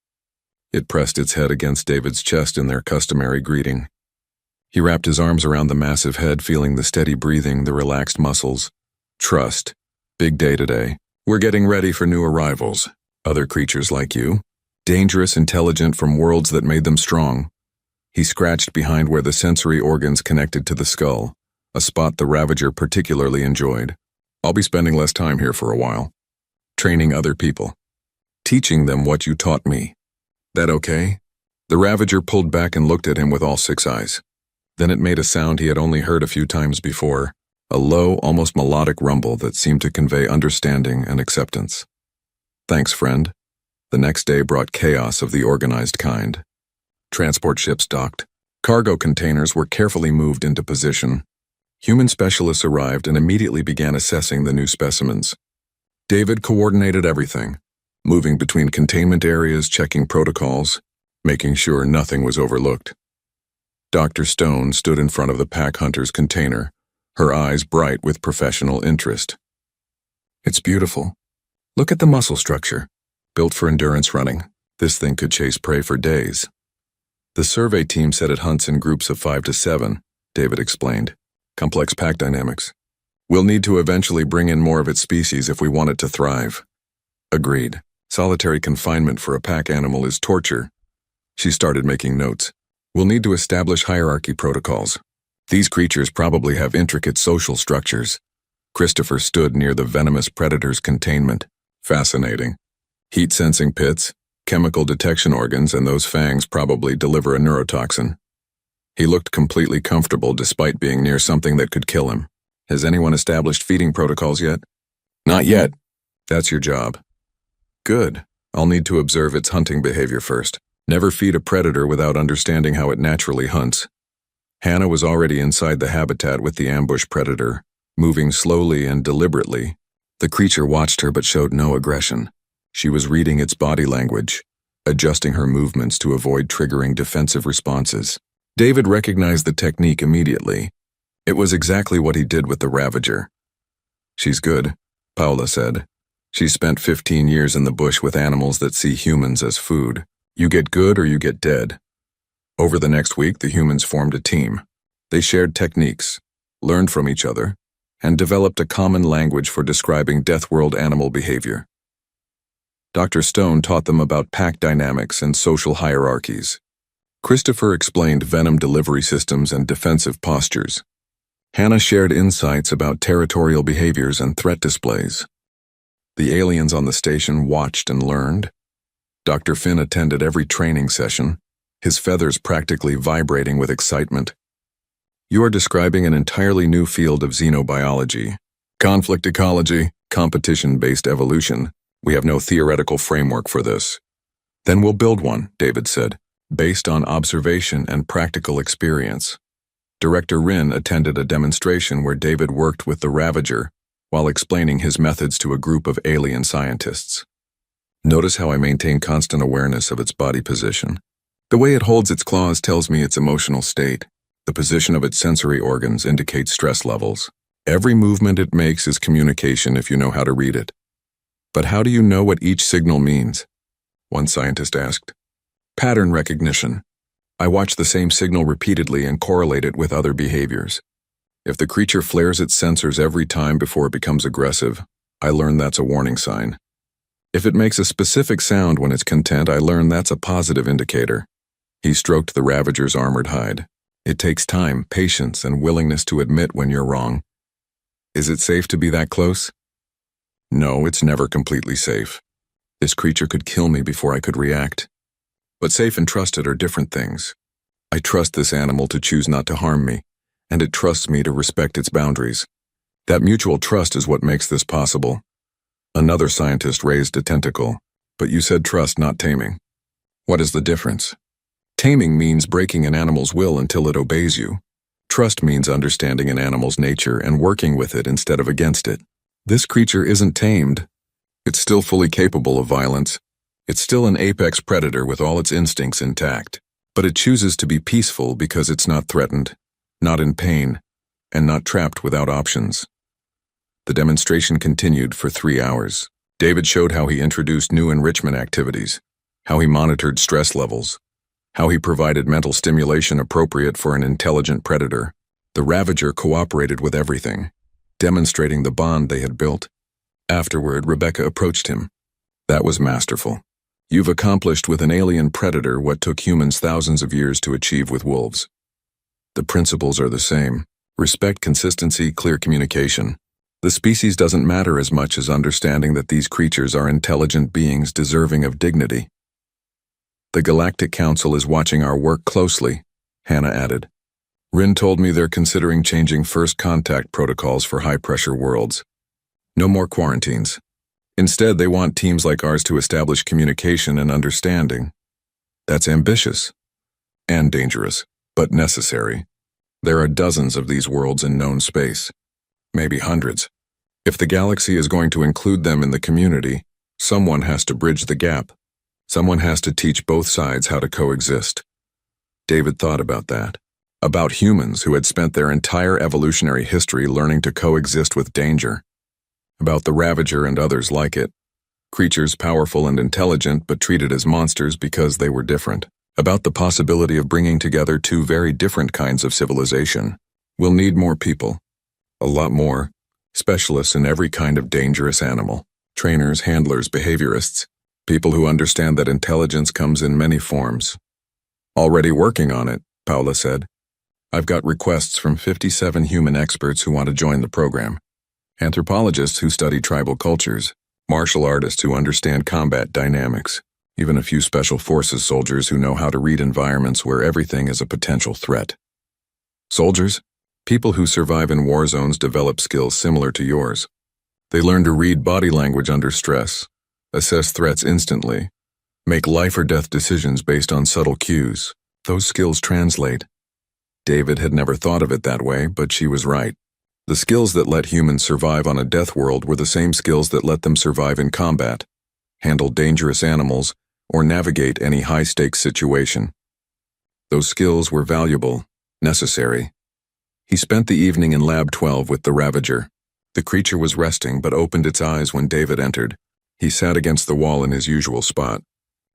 It pressed its head against David's chest in their customary greeting. He wrapped his arms around the massive head, feeling the steady breathing, the relaxed muscles. Trust. Big day today. We're getting ready for new arrivals. Other creatures like you. Dangerous, intelligent, from worlds that made them strong. He scratched behind where the sensory organs connected to the skull, a spot the Ravager particularly enjoyed. I'll be spending less time here for a while. Training other people. Teaching them what you taught me. That okay? The Ravager pulled back and looked at him with all 6 eyes. Then it made a sound he had only heard a few times before, a low, almost melodic rumble that seemed to convey understanding and acceptance. Thanks, friend. The next day brought chaos of the organized kind. Transport ships docked. Cargo containers were carefully moved into position. Human specialists arrived and immediately began assessing the new specimens. David coordinated everything, moving between containment areas, checking protocols, making sure nothing was overlooked. Dr. Stone stood in front of the pack hunter's container, her eyes bright with professional interest. It's beautiful. Look at the muscle structure. Built for endurance running, this thing could chase prey for days. The survey team said it hunts in groups of 5 to 7, David explained. Complex pack dynamics. We'll need to eventually bring in more of its species if we want it to thrive. Agreed. Solitary confinement for a pack animal is torture. She started making notes. We'll need to establish hierarchy protocols. These creatures probably have intricate social structures. Christopher stood near the venomous predator's containment. Fascinating. Heat-sensing pits, chemical detection organs, and those fangs probably deliver a neurotoxin. He looked completely comfortable despite being near something that could kill him. Has anyone established feeding protocols yet? Not yet. That's your job. Good. I'll need to observe its hunting behavior first. Never feed a predator without understanding how it naturally hunts. Hannah was already inside the habitat with the ambush predator, moving slowly and deliberately. The creature watched her but showed no aggression. She was reading its body language, adjusting her movements to avoid triggering defensive responses. David recognized the technique immediately. It was exactly what he did with the Ravager. She's good, Paula said. She spent 15 years in the bush with animals that see humans as food. You get good or you get dead. Over the next week, the humans formed a team. They shared techniques, learned from each other, and developed a common language for describing Deathworld animal behavior. Dr. Stone taught them about pack dynamics and social hierarchies. Christopher explained venom delivery systems and defensive postures. Hannah shared insights about territorial behaviors and threat displays. The aliens on the station watched and learned. Dr. Finn attended every training session, his feathers practically vibrating with excitement. You are describing an entirely new field of xenobiology. Conflict ecology, competition-based evolution. We have no theoretical framework for this. Then we'll build one, David said, based on observation and practical experience. Director Rin attended a demonstration where David worked with the Ravager while explaining his methods to a group of alien scientists. Notice how I maintain constant awareness of its body position. The way it holds its claws tells me its emotional state. The position of its sensory organs indicates stress levels. Every movement it makes is communication if you know how to read it. But how do you know what each signal means? One scientist asked. Pattern recognition. I watch the same signal repeatedly and correlate it with other behaviors. If the creature flares its sensors every time before it becomes aggressive, I learn that's a warning sign. If it makes a specific sound when it's content, I learn that's a positive indicator. He stroked the Ravager's armored hide. It takes time, patience, and willingness to admit when you're wrong. Is it safe to be that close? No, it's never completely safe. This creature could kill me before I could react. But safe and trusted are different things. I trust this animal to choose not to harm me, and it trusts me to respect its boundaries. That mutual trust is what makes this possible. Another scientist raised a tentacle, but you said trust, not taming. What is the difference? Taming means breaking an animal's will until it obeys you. Trust means understanding an animal's nature and working with it instead of against it. This creature isn't tamed. It's still fully capable of violence. It's still an apex predator with all its instincts intact. But it chooses to be peaceful because it's not threatened, not in pain, and not trapped without options. The demonstration continued for 3 hours. David showed how he introduced new enrichment activities, how he monitored stress levels, how he provided mental stimulation appropriate for an intelligent predator. The Ravager cooperated with everything, demonstrating the bond they had built. Afterward, Rebecca approached him. That was masterful. You've accomplished with an alien predator what took humans thousands of years to achieve with wolves. The principles are the same. Respect, consistency, clear communication. The species doesn't matter as much as understanding that these creatures are intelligent beings deserving of dignity. The Galactic Council is watching our work closely, Hannah added. Rin told me they're considering changing first contact protocols for high-pressure worlds. No more quarantines. Instead, they want teams like ours to establish communication and understanding. That's ambitious and dangerous, but necessary. There are dozens of these worlds in known space, maybe hundreds. If the galaxy is going to include them in the community, someone has to bridge the gap. Someone has to teach both sides how to coexist. David thought about that. About humans who had spent their entire evolutionary history learning to coexist with danger. About the Ravager and others like it. Creatures powerful and intelligent but treated as monsters because they were different. About the possibility of bringing together two very different kinds of civilization. We'll need more people. A lot more. Specialists in every kind of dangerous animal. Trainers, handlers, behaviorists. People who understand that intelligence comes in many forms. Already working on it, Paula said. I've got requests from 57 human experts who want to join the program. Anthropologists who study tribal cultures. Martial artists who understand combat dynamics. Even a few special forces soldiers who know how to read environments where everything is a potential threat. Soldiers? People who survive in war zones develop skills similar to yours. They learn to read body language under stress, assess threats instantly, make life or death decisions based on subtle cues. Those skills translate. David had never thought of it that way, but she was right. The skills that let humans survive on a death world were the same skills that let them survive in combat, handle dangerous animals, or navigate any high-stakes situation. Those skills were valuable, necessary. He spent the evening in Lab 12 with the Ravager. The creature was resting but opened its eyes when David entered. He sat against the wall in his usual spot.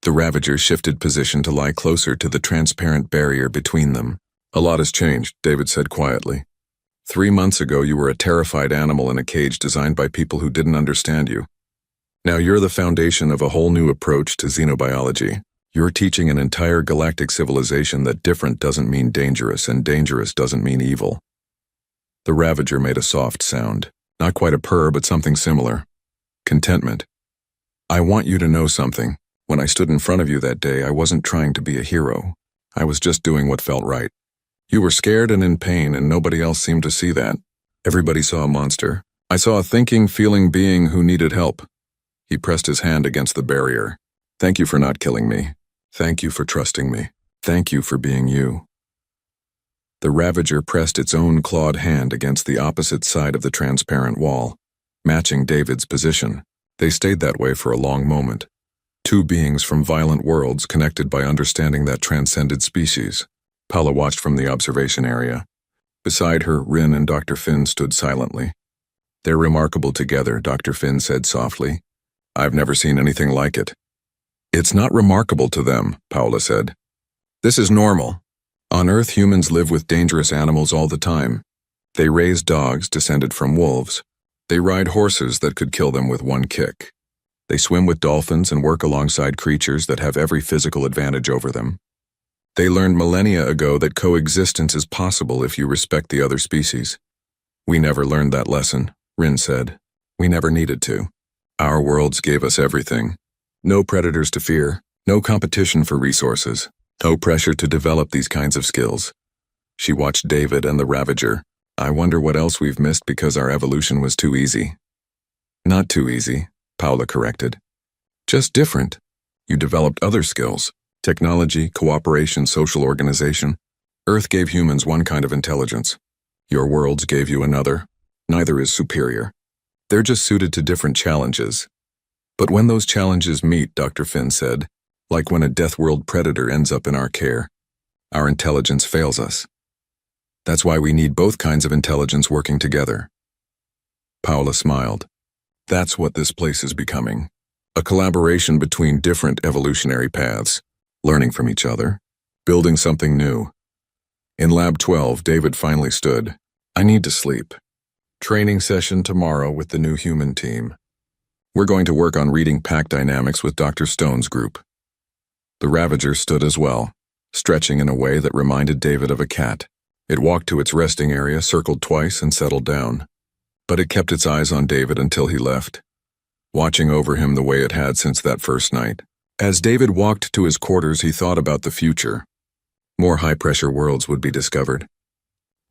The Ravager shifted position to lie closer to the transparent barrier between them. A lot has changed, David said quietly. 3 months ago you were a terrified animal in a cage designed by people who didn't understand you. Now you're the foundation of a whole new approach to xenobiology. You're teaching an entire galactic civilization that different doesn't mean dangerous and dangerous doesn't mean evil. The Ravager made a soft sound. Not quite a purr, but something similar. Contentment. I want you to know something. When I stood in front of you that day, I wasn't trying to be a hero. I was just doing what felt right. You were scared and in pain, and nobody else seemed to see that. Everybody saw a monster. I saw a thinking, feeling being who needed help. He pressed his hand against the barrier. Thank you for not killing me. Thank you for trusting me. Thank you for being you. The Ravager pressed its own clawed hand against the opposite side of the transparent wall, matching David's position. They stayed that way for a long moment. Two beings from violent worlds connected by understanding that transcended species. Paula watched from the observation area. Beside her, Rin and Dr. Finn stood silently. They're remarkable together, Dr. Finn said softly. I've never seen anything like it. It's not remarkable to them, Paula said. This is normal. On Earth, humans live with dangerous animals all the time. They raise dogs descended from wolves. They ride horses that could kill them with one kick. They swim with dolphins and work alongside creatures that have every physical advantage over them. They learned millennia ago that coexistence is possible if you respect the other species. We never learned that lesson, Rin said. We never needed to. Our worlds gave us everything. No predators to fear, no competition for resources, no pressure to develop these kinds of skills. She watched David and the Ravager. I wonder what else we've missed because our evolution was too easy. Not too easy, Paula corrected. Just different. You developed other skills. Technology, cooperation, social organization. Earth gave humans one kind of intelligence. Your worlds gave you another. Neither is superior. They're just suited to different challenges. But when those challenges meet, Dr. Finn said, like when a death world predator ends up in our care, our intelligence fails us. That's why we need both kinds of intelligence working together. Paula smiled. That's what this place is becoming. A collaboration between different evolutionary paths. Learning from each other, building something new. In Lab 12, David finally stood. I need to sleep. Training session tomorrow with the new human team. We're going to work on reading pack dynamics with Dr. Stone's group. The Ravager stood as well, stretching in a way that reminded David of a cat. It walked to its resting area, circled twice, and settled down. But it kept its eyes on David until he left, watching over him the way it had since that first night. As David walked to his quarters, he thought about the future. More high-pressure worlds would be discovered.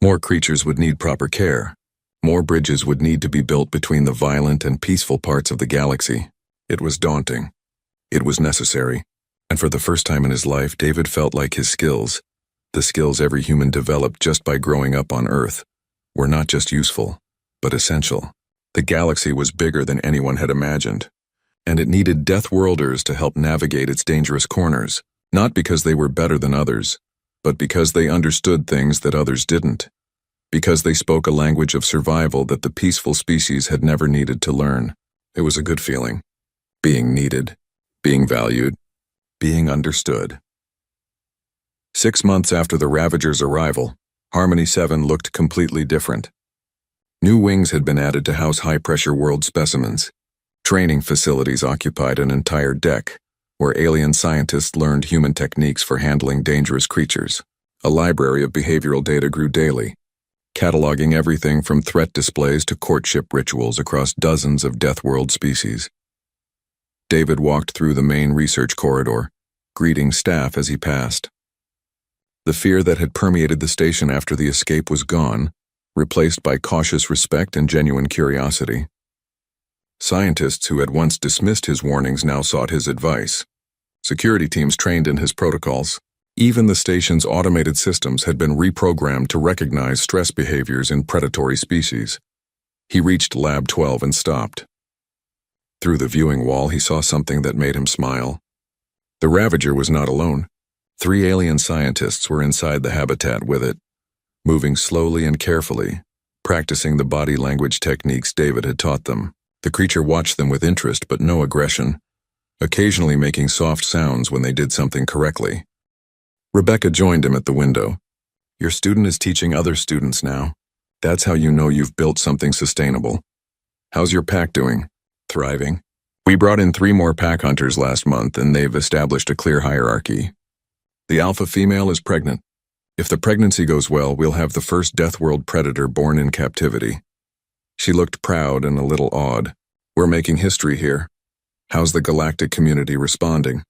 More creatures would need proper care. More bridges would need to be built between the violent and peaceful parts of the galaxy. It was daunting. It was necessary. And for the first time in his life, David felt like his skills, the skills every human developed just by growing up on Earth, were not just useful, but essential. The galaxy was bigger than anyone had imagined, and it needed Deathworlders to help navigate its dangerous corners, not because they were better than others, but because they understood things that others didn't, because they spoke a language of survival that the peaceful species had never needed to learn. It was a good feeling. Being needed, being valued, being understood. 6 months after the Ravagers' arrival, Harmony 7 looked completely different. New wings had been added to house high-pressure world specimens. Training facilities occupied an entire deck, where alien scientists learned human techniques for handling dangerous creatures. A library of behavioral data grew daily, cataloging everything from threat displays to courtship rituals across dozens of Deathworld species. David walked through the main research corridor, greeting staff as he passed. The fear that had permeated the station after the escape was gone, replaced by cautious respect and genuine curiosity. Scientists who had once dismissed his warnings now sought his advice. Security teams trained in his protocols. Even the station's automated systems had been reprogrammed to recognize stress behaviors in predatory species. He reached Lab 12 and stopped. Through the viewing wall, he saw something that made him smile. The Ravager was not alone. 3 alien scientists were inside the habitat with it, moving slowly and carefully, practicing the body language techniques David had taught them. The creature watched them with interest but no aggression, occasionally making soft sounds when they did something correctly. Rebecca joined him at the window. Your student is teaching other students now. That's how you know you've built something sustainable. How's your pack doing? Thriving? We brought in 3 more pack hunters last month and they've established a clear hierarchy. The alpha female is pregnant. If the pregnancy goes well, we'll have the first Deathworld predator born in captivity. She looked proud and a little awed. We're making history here. How's the galactic community responding?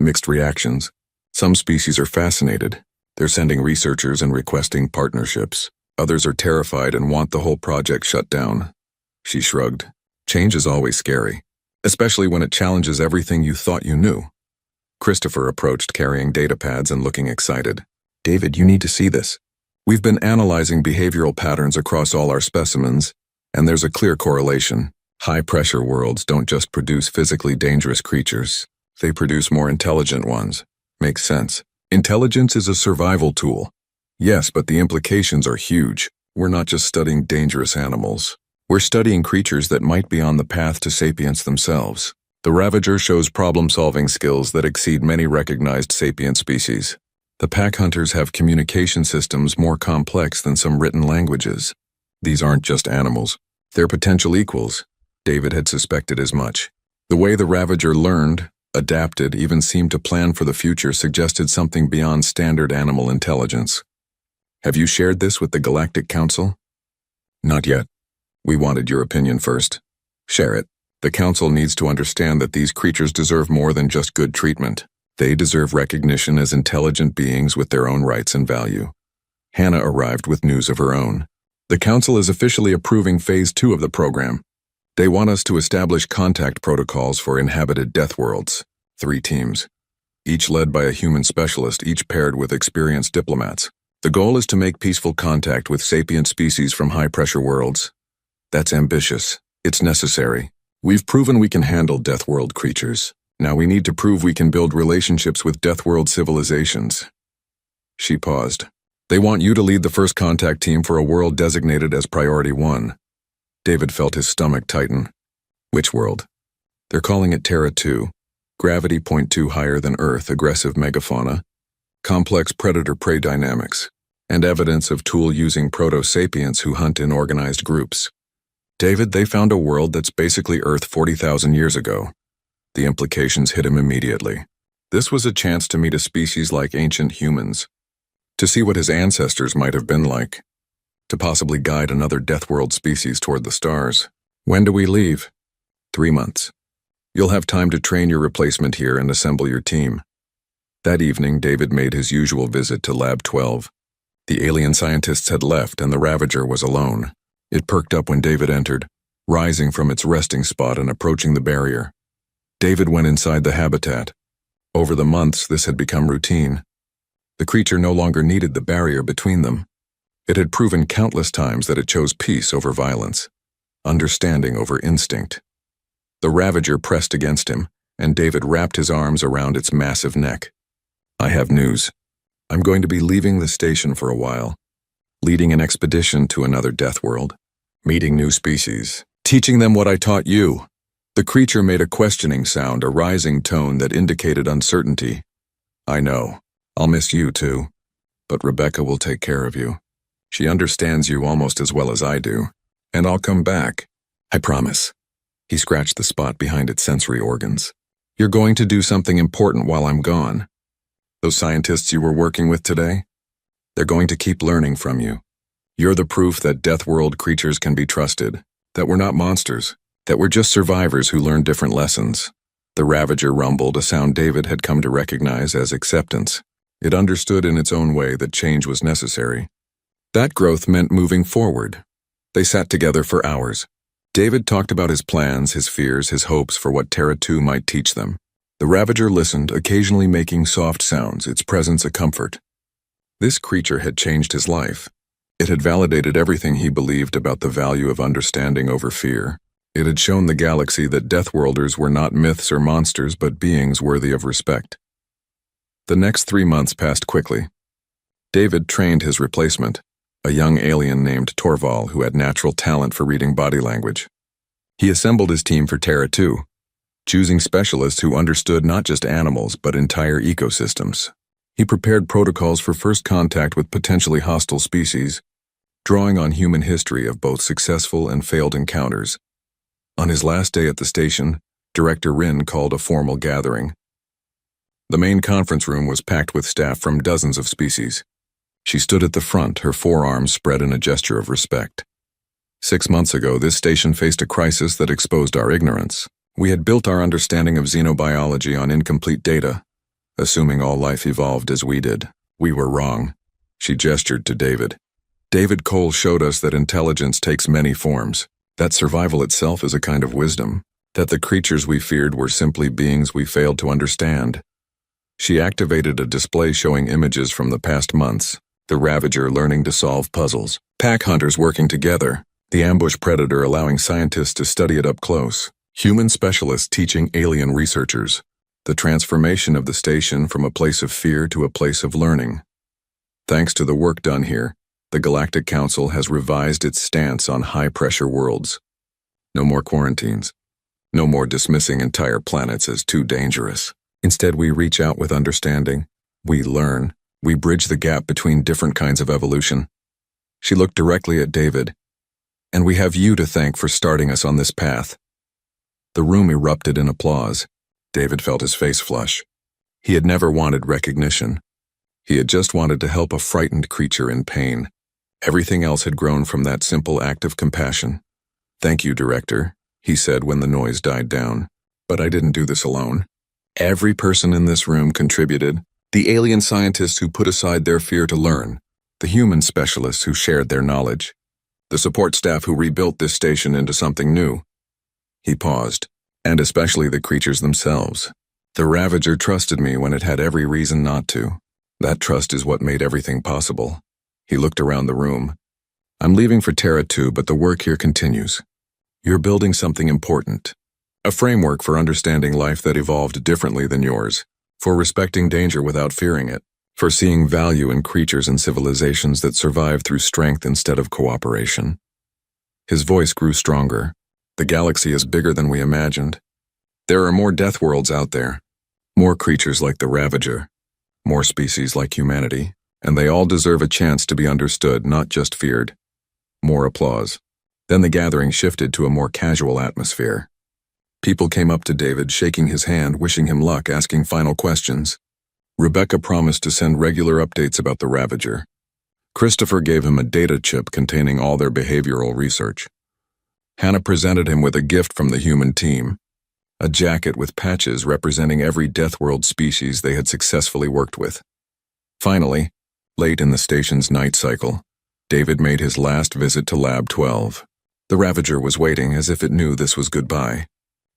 Mixed reactions. Some species are fascinated. They're sending researchers and requesting partnerships. Others are terrified and want the whole project shut down. She shrugged. Change is always scary, especially when it challenges everything you thought you knew. Christopher approached carrying data pads and looking excited. David, you need to see this. We've been analyzing behavioral patterns across all our specimens, and there's a clear correlation. High-pressure worlds don't just produce physically dangerous creatures. They produce more intelligent ones. Makes sense. Intelligence is a survival tool. Yes, but the implications are huge. We're not just studying dangerous animals. We're studying creatures that might be on the path to sapience themselves. The Ravager shows problem-solving skills that exceed many recognized sapient species. The pack hunters have communication systems more complex than some written languages. These aren't just animals. They're potential equals. David had suspected as much. The way the Ravager learned, adapted, even seemed to plan for the future suggested something beyond standard animal intelligence. Have you shared this with the Galactic Council? Not yet. We wanted your opinion first. Share it. The Council needs to understand that these creatures deserve more than just good treatment. They deserve recognition as intelligent beings with their own rights and value. Hannah arrived with news of her own. The Council is officially approving Phase 2 of the program. They want us to establish contact protocols for inhabited Deathworlds, 3 teams, each led by a human specialist, each paired with experienced diplomats. The goal is to make peaceful contact with sapient species from high-pressure worlds. That's ambitious. It's necessary. We've proven we can handle Deathworld creatures. Now we need to prove we can build relationships with Deathworld civilizations. She paused. They want you to lead the first contact team for a world designated as Priority 1. David felt his stomach tighten. Which world? They're calling it Terra 2. Gravity 0.2 higher than Earth, aggressive megafauna, complex predator-prey dynamics, and evidence of tool-using proto-sapients who hunt in organized groups. David, they found a world that's basically Earth 40,000 years ago. The implications hit him immediately. This was a chance to meet a species like ancient humans, to see what his ancestors might have been like, to possibly guide another Deathworld species toward the stars. When do we leave? 3 months. You'll have time to train your replacement here and assemble your team. That evening, David made his usual visit to Lab 12. The alien scientists had left and the Ravager was alone. It perked up when David entered, rising from its resting spot and approaching the barrier. David went inside the habitat. Over the months, this had become routine. The creature no longer needed the barrier between them. It had proven countless times that it chose peace over violence. understanding over instinct. The Ravager pressed against him, and David wrapped his arms around its massive neck. I have news. I'm going to be leaving the station for a while, leading an expedition to another death world, meeting new species, teaching them what I taught you. The creature made a questioning sound, a rising tone that indicated uncertainty. I know. I'll miss you too. But Rebecca will take care of you. She understands you almost as well as I do. And I'll come back. I promise. He scratched the spot behind its sensory organs. You're going to do something important while I'm gone. Those scientists you were working with today? They're going to keep learning from you. You're the proof that Death World creatures can be trusted, that we're not monsters, that we're just survivors who learn different lessons. The Ravager rumbled, a sound David had come to recognize as acceptance. It understood in its own way that change was necessary. That growth meant moving forward. They sat together for hours. David talked about his plans, his fears, his hopes for what Terra 2 might teach them. The Ravager listened, occasionally making soft sounds, its presence a comfort. This creature had changed his life. It had validated everything he believed about the value of understanding over fear. It had shown the galaxy that Deathworlders were not myths or monsters, but beings worthy of respect. The next 3 months passed quickly. David trained his replacement, a young alien named Torval who had natural talent for reading body language. He assembled his team for Terra 2, choosing specialists who understood not just animals but entire ecosystems. He prepared protocols for first contact with potentially hostile species, drawing on human history of both successful and failed encounters. On his last day at the station, Director Rin called a formal gathering. The main conference room was packed with staff from dozens of species. She stood at the front, her forearms spread in a gesture of respect. 6 months ago, this station faced a crisis that exposed our ignorance. We had built our understanding of xenobiology on incomplete data, assuming all life evolved as we did. We were wrong. She gestured to David. David Cole showed us that intelligence takes many forms, that survival itself is a kind of wisdom, that the creatures we feared were simply beings we failed to understand. She activated a display showing images from the past months, the Ravager learning to solve puzzles, pack hunters working together, the ambush predator allowing scientists to study it up close, human specialists teaching alien researchers, the transformation of the station from a place of fear to a place of learning. Thanks to the work done here, the Galactic Council has revised its stance on high-pressure worlds. No more quarantines. No more dismissing entire planets as too dangerous. Instead, we reach out with understanding. We learn. We bridge the gap between different kinds of evolution. She looked directly at David. And we have you to thank for starting us on this path. The room erupted in applause. David felt his face flush. He had never wanted recognition. He had just wanted to help a frightened creature in pain. Everything else had grown from that simple act of compassion. Thank you, Director, he said when the noise died down. But I didn't do this alone. Every person in this room contributed. The alien scientists who put aside their fear to learn. The human specialists who shared their knowledge. The support staff who rebuilt this station into something new. He paused. And especially the creatures themselves. The Ravager trusted me when it had every reason not to. That trust is what made everything possible. He looked around the room. I'm leaving for Terra 2, but the work here continues. You're building something important. A framework for understanding life that evolved differently than yours, for respecting danger without fearing it, for seeing value in creatures and civilizations that survive through strength instead of cooperation. His voice grew stronger. The galaxy is bigger than we imagined. There are more death worlds out there, more creatures like the Ravager, more species like humanity, and they all deserve a chance to be understood, not just feared. More applause. Then the gathering shifted to a more casual atmosphere. People came up to David, shaking his hand, wishing him luck, asking final questions. Rebecca promised to send regular updates about the Ravager. Christopher gave him a data chip containing all their behavioral research. Hannah presented him with a gift from the human team, a jacket with patches representing every Deathworld species they had successfully worked with. Finally, late in the station's night cycle, David made his last visit to Lab 12. The Ravager was waiting as if it knew this was goodbye.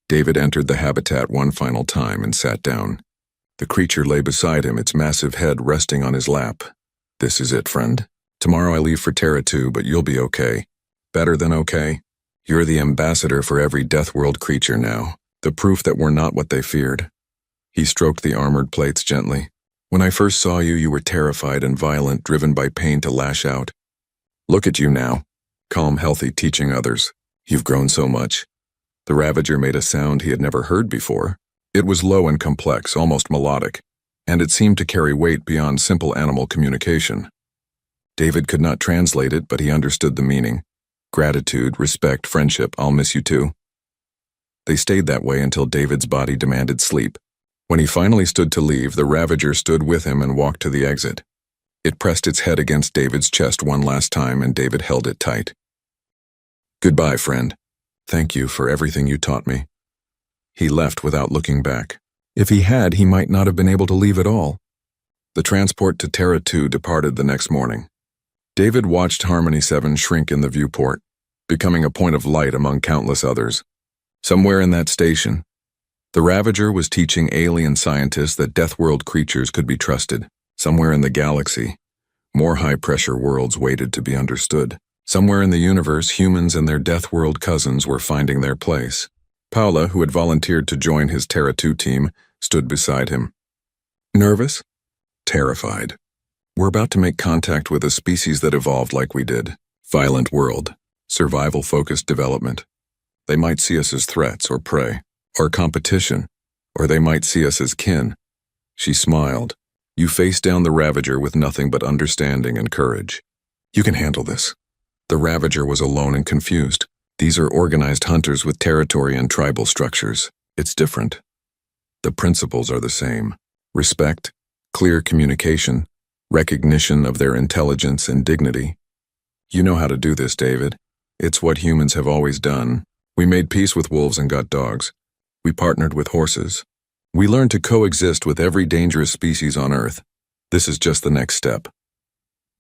David entered the habitat one final time and sat down. The creature lay beside him, its massive head resting on his lap. This is it, friend. Tomorrow I leave for Terra 2, but you'll be okay. Better than okay. You're the ambassador for every Deathworld creature now, the proof that we're not what they feared. He stroked the armored plates gently. When I first saw you, you were terrified and violent, driven by pain to lash out. Look at you now, calm, healthy, teaching others. You've grown so much. The Ravager made a sound he had never heard before. It was low and complex, almost melodic, and it seemed to carry weight beyond simple animal communication. David could not translate it, but he understood the meaning. Gratitude, respect, friendship, I'll miss you too. They stayed that way until David's body demanded sleep. When he finally stood to leave, the Ravager stood with him and walked to the exit. It pressed its head against David's chest one last time, and David held it tight. Goodbye, friend. Thank you for everything you taught me. He left without looking back. If he had, he might not have been able to leave at all. The transport to Terra 2 departed the next morning. David watched Harmony 7 shrink in the viewport, becoming a point of light among countless others. Somewhere in that station, the Ravager was teaching alien scientists that Deathworld creatures could be trusted. Somewhere in the galaxy, more high-pressure worlds waited to be understood. Somewhere in the universe, humans and their Deathworld cousins were finding their place. Paula, who had volunteered to join his Terra 2 team, stood beside him. Nervous? Terrified. We're about to make contact with a species that evolved like we did. Violent world. Survival-focused development. They might see us as threats or prey, or competition, or they might see us as kin. She smiled. You faced down the Ravager with nothing but understanding and courage. You can handle this. The Ravager was alone and confused. These are organized hunters with territory and tribal structures. It's different. The principles are the same. Respect, clear communication, recognition of their intelligence and dignity. You know how to do this, David. It's what humans have always done. We made peace with wolves and got dogs. We partnered with horses. We learned to coexist with every dangerous species on Earth. This is just the next step.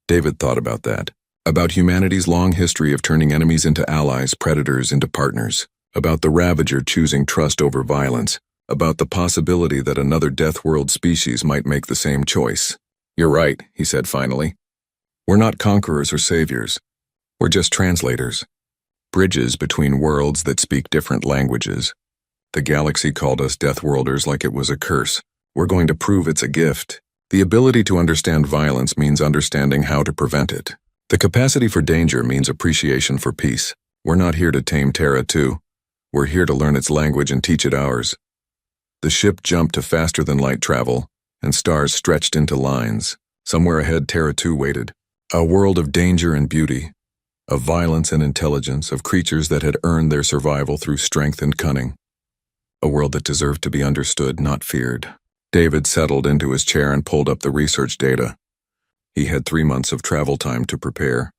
David thought about that. About humanity's long history of turning enemies into allies, predators into partners. About the Ravager choosing trust over violence. About the possibility that another Deathworld species might make the same choice. You're right, he said finally. We're not conquerors or saviors. We're just translators. Bridges between worlds that speak different languages. The galaxy called us Deathworlders like it was a curse. We're going to prove it's a gift. The ability to understand violence means understanding how to prevent it. The capacity for danger means appreciation for peace. We're not here to tame Terra 2. We're here to learn its language and teach it ours. The ship jumped to faster-than-light travel, and stars stretched into lines. Somewhere ahead, Terra 2 waited. A world of danger and beauty, of violence and intelligence, of creatures that had earned their survival through strength and cunning. A world that deserved to be understood, not feared. David settled into his chair and pulled up the research data. He had 3 months of travel time to prepare.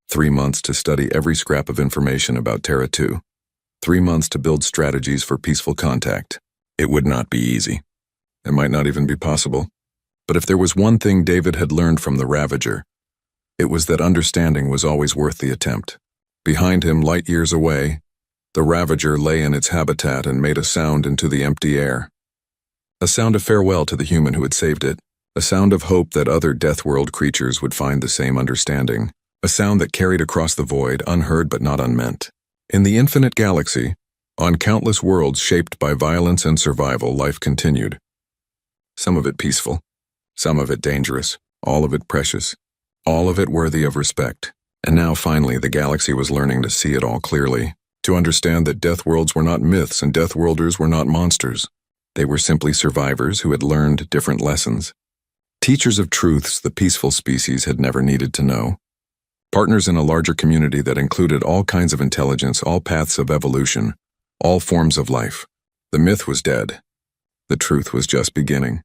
3 months to study every scrap of information about Terra 2. 3 months to build strategies for peaceful contact. It would not be easy. It might not even be possible. But if there was one thing David had learned from the Ravager, it was that understanding was always worth the attempt. Behind him, light years away, the Ravager lay in its habitat and made a sound into the empty air. A sound of farewell to the human who had saved it. A sound of hope that other Deathworld creatures would find the same understanding. A sound that carried across the void, unheard but not unmeant. In the infinite galaxy, on countless worlds shaped by violence and survival, life continued. Some of it peaceful, some of it dangerous, all of it precious, all of it worthy of respect. And now finally the galaxy was learning to see it all clearly, to understand that Deathworlds were not myths and Deathworlders were not monsters. They were simply survivors who had learned different lessons. Teachers of truths the peaceful species had never needed to know. Partners in a larger community that included all kinds of intelligence, all paths of evolution, all forms of life. The myth was dead. The truth was just beginning.